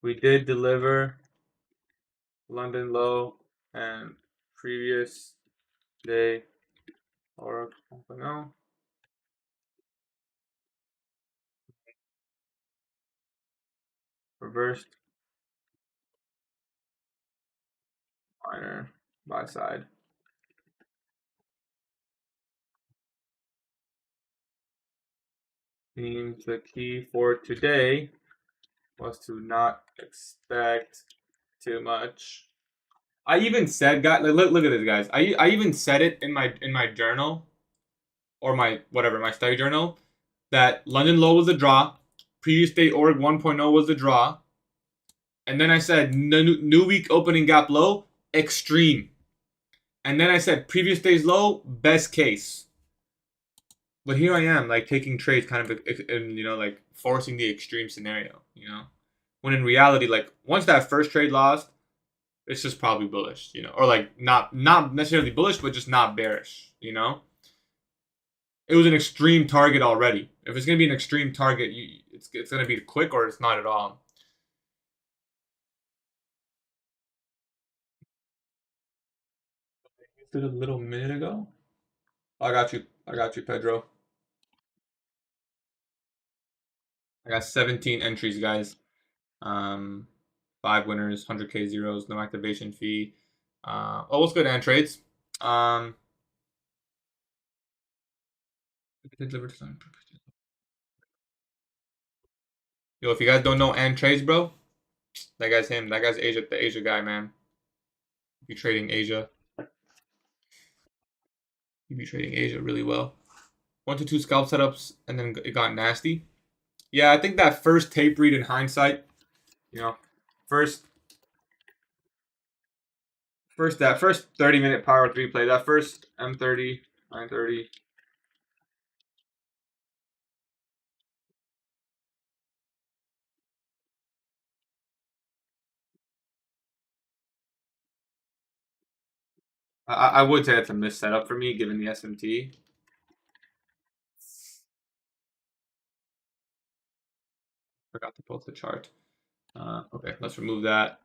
We did deliver London low and previous day or 1.0. Reversed minor buy side. Means the key for today was to not expect too much. I even said, guys, like, look at this, guys. I even said it in my journal or my whatever my study journal that London low was a draw, previous day org 1.0 was a draw, and then I said new week opening gap low extreme, and then I said previous day's low best case. But here I am, like taking trades, kind of, and like forcing the extreme scenario. When in reality, like once that first trade lost, it's just probably bullish. Or like not necessarily bullish, but just not bearish. it was an extreme target already. If it's gonna be an extreme target, it's gonna be quick or it's not at all. Did a little minute ago. I got you. I got you, Pedro. I got 17 entries, guys. Um, 5 winners, 100K zeros, no activation fee. Oh, let's go to trades. Yo, if you guys don't know trades, bro, that guy's him. That guy's Asia, the Asia guy, man. You trading Asia. You be trading Asia really well. 1 to 2 scalp setups, and then it got nasty. Yeah, I think that first tape read in hindsight, you know, first that first 30-minute power 3 play, that first M30, 930. I would say it's a missed setup for me given the SMT. Forgot to post the chart. Okay, let's remove that.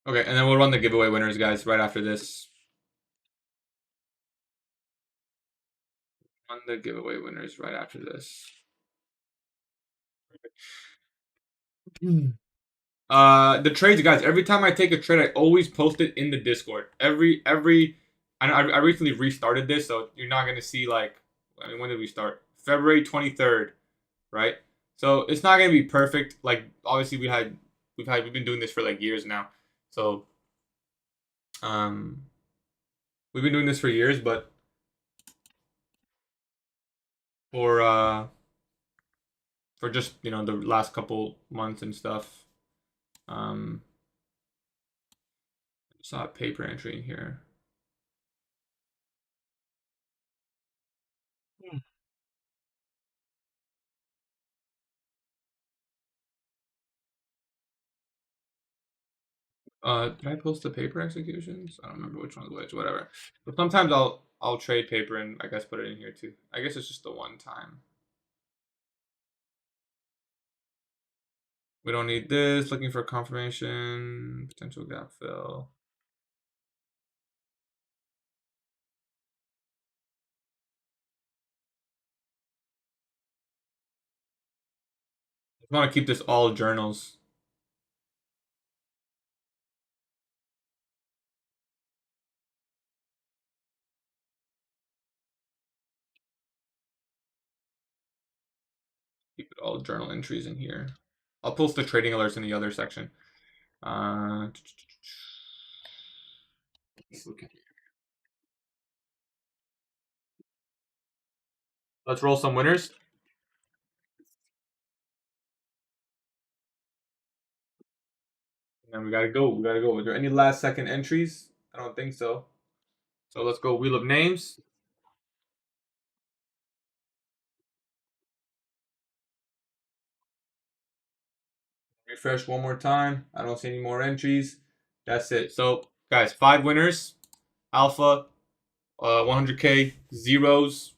Okay, and then we'll run the giveaway winners, guys, right after this. Run the giveaway winners right after this. The trades, guys. Every time I take a trade, I always post it in the Discord. I recently restarted this, so you're not gonna see like. I mean, when did we start? February 23rd, right? So it's not gonna be perfect. Like obviously we've been doing this for like years now, so we've been doing this for years, but for just the last couple months and stuff, I saw a paper entry in here. Did I post the paper executions? I don't remember which one's which. Whatever. But sometimes I'll trade paper and I guess put it in here too. I guess it's just the one time. We don't need this. Looking for confirmation. Potential gap fill. I want to keep this all journals. Keep it all journal entries in here. I'll post the trading alerts in the other section. Let's roll some winners. And then we gotta go. We gotta go. Is there any last second entries? I don't think so. So let's go Wheel of Names. Refresh one more time. I don't see any more entries. That's it. So, guys, 5 winners. Alpha, 100K, zeros.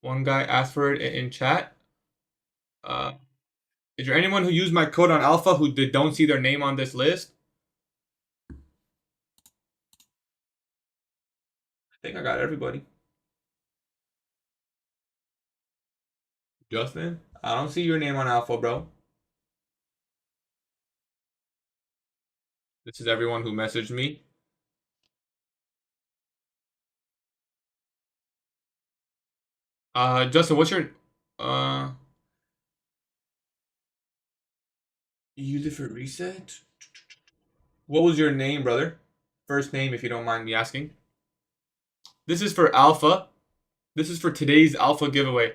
One guy asked for it in chat. Is there anyone who used my code on Alpha who don't see their name on this list? I think I got everybody. Justin, I don't see your name on Alpha, bro. This is everyone who messaged me. Justin, what's your you use it for reset? What was your name, brother? First name, if you don't mind me asking. This is for Alpha. This is for today's Alpha giveaway.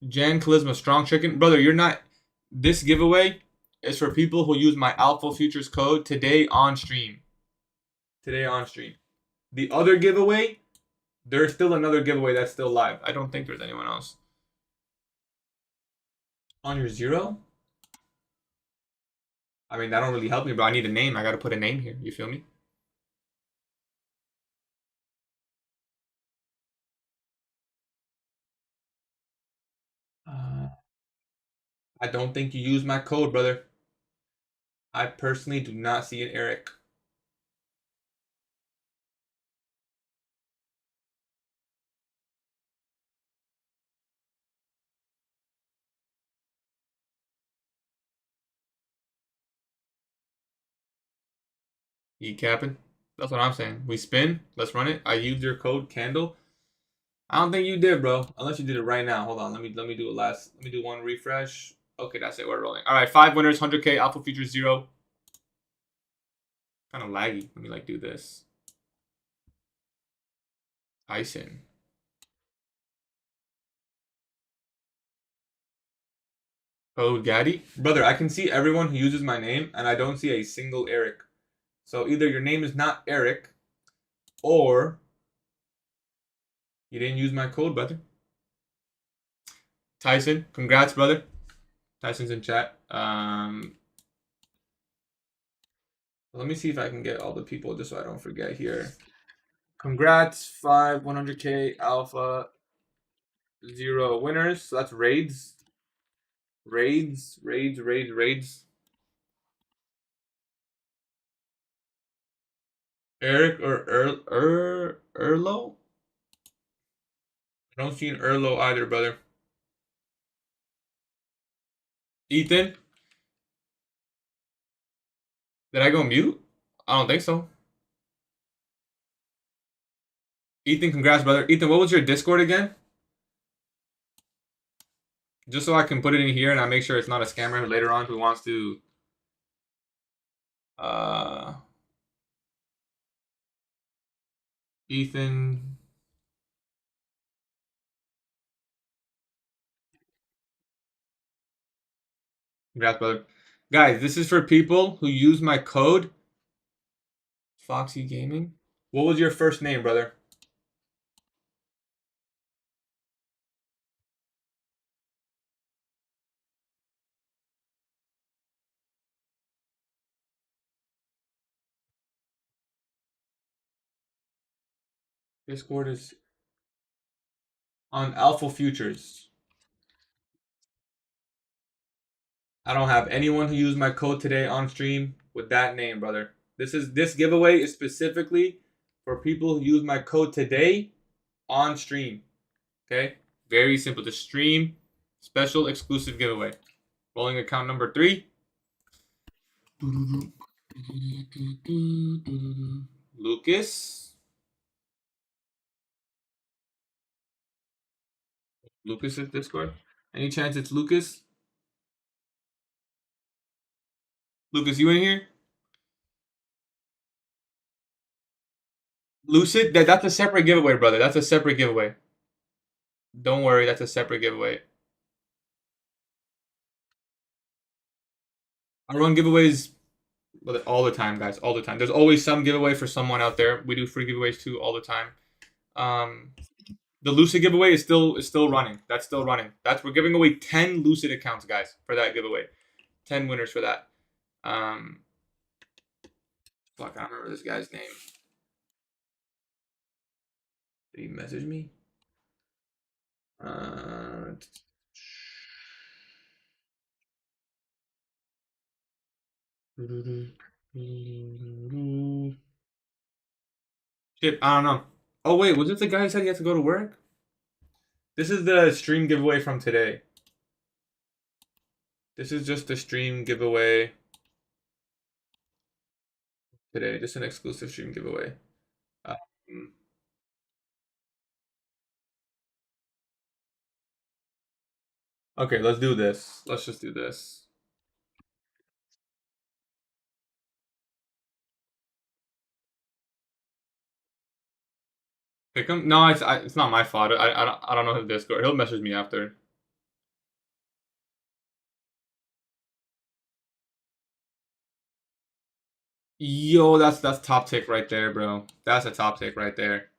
Jan Charisma, Strong Chicken. Brother, you're not. This giveaway is for people who use my Alpha Futures code today on stream. Today on stream. The other giveaway, there's still another giveaway that's still live. I don't think there's anyone else. On your 0? I mean, that don't really help me, bro. I need a name. I gotta put a name here. You feel me? I don't think you used my code, brother. I personally do not see an Eric. You capping? That's what I'm saying. We spin. Let's run it. I used your code, Candle. I don't think you did, bro. Unless you did it right now. Hold on. Let me do it last. Let me do one refresh. Okay, that's it. We're rolling. All right, 5 winners, 100K. Alpha feature 0. Kind of laggy. Let me like do this. Tyson. Code Gatie. Brother, I can see everyone who uses my name, and I don't see a single Eric. So either your name is not Eric, or you didn't use my code, brother. Tyson, congrats, brother. Tyson's in chat. Let me see if I can get all the people just so I don't forget here. Congrats, 5 100K Alpha 0 winners. So that's raids. Raids. Eric or Erlo? I don't see an Erlo either, brother. Ethan? Did I go mute? I don't think so. Ethan, congrats, brother. Ethan, what was your Discord again? Just so I can put it in here and I make sure it's not a scammer later on who wants to Ethan. Congrats, brother. Guys, this is for people who use my code Foxy Gaming. What was your first name, brother? Discord is on Alpha Futures. I don't have anyone who used my code today on stream with that name, brother. This giveaway is specifically for people who use my code today on stream. Okay? Very simple. The stream special exclusive giveaway. Rolling account number 3. Lucas. Lucas is Discord. Any chance it's Lucas? Lucas, you in here? Lucid? That's a separate giveaway, brother. That's a separate giveaway. Don't worry, that's a separate giveaway. I run giveaways all the time, guys. All the time. There's always some giveaway for someone out there. We do free giveaways too all the time. The Lucid giveaway is still running. That's still running. We're giving away 10 Lucid accounts, guys, for that giveaway. 10 winners for that. Fuck, I don't remember this guy's name. Did he message me? Shit, I don't know. Oh wait, was it the guy who said he had to go to work? This is the stream giveaway from today. This is just the stream giveaway today. Just an exclusive stream giveaway. Okay, let's do this. Let's just do this. Pick him? No, it's not my fault. I don't know his Discord. He'll message me after. Yo, that's top tick right there, bro. That's a top tick right there.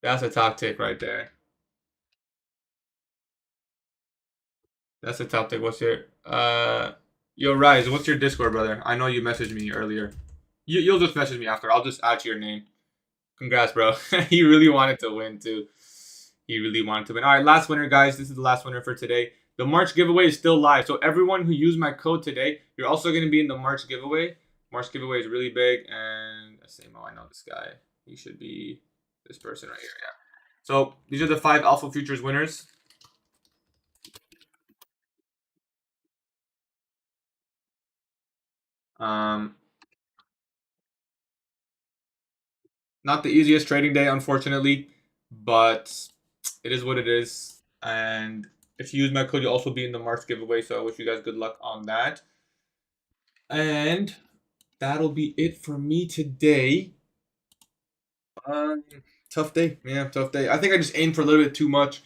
That's a top tick right there. That's a tough thing. What's your yo Rise? What's your Discord, brother? I know you messaged me earlier. You'll just message me after. I'll just add your name. Congrats, bro. He really wanted to win too. He really wanted to win. All right, last winner, guys. This is the last winner for today. The March giveaway is still live. So everyone who used my code today, you're also going to be in the March giveaway. March giveaway is really big. And same. Oh, I know this guy. He should be this person right here. Yeah. So these are the 5 Alpha Futures winners. Not the easiest trading day, unfortunately, but it is what it is. And if you use my code, you'll also be in the March giveaway. So I wish you guys good luck on that. And that'll be it for me today. Tough day. Yeah, tough day. I think I just aimed for a little bit too much.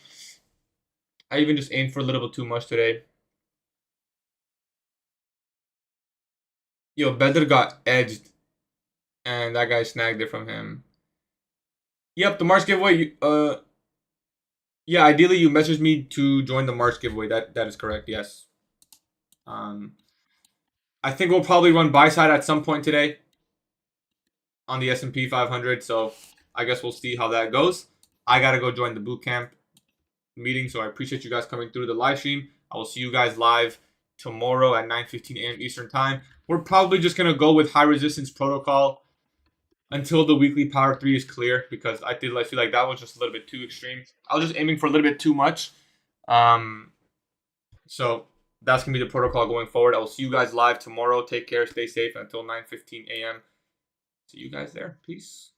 I even just aimed for a little bit too much today. Yo, Bedr got edged, and that guy snagged it from him. Yep, the March giveaway. Yeah, ideally you message me to join the March giveaway. That is correct. Yes. I think we'll probably run buy side at some point today on the S&P 500. So I guess we'll see how that goes. I gotta go join the bootcamp meeting. So I appreciate you guys coming through the live stream. I will see you guys live tomorrow at 9:15 a.m. Eastern time. We're probably just gonna go with high resistance protocol until the weekly power 3 is clear, because I feel like that was just a little bit too extreme. I was just aiming for a little bit too much. So that's gonna be the protocol going forward. I will see you guys live tomorrow. Take care, stay safe until 9:15 a.m. See you guys there. Peace.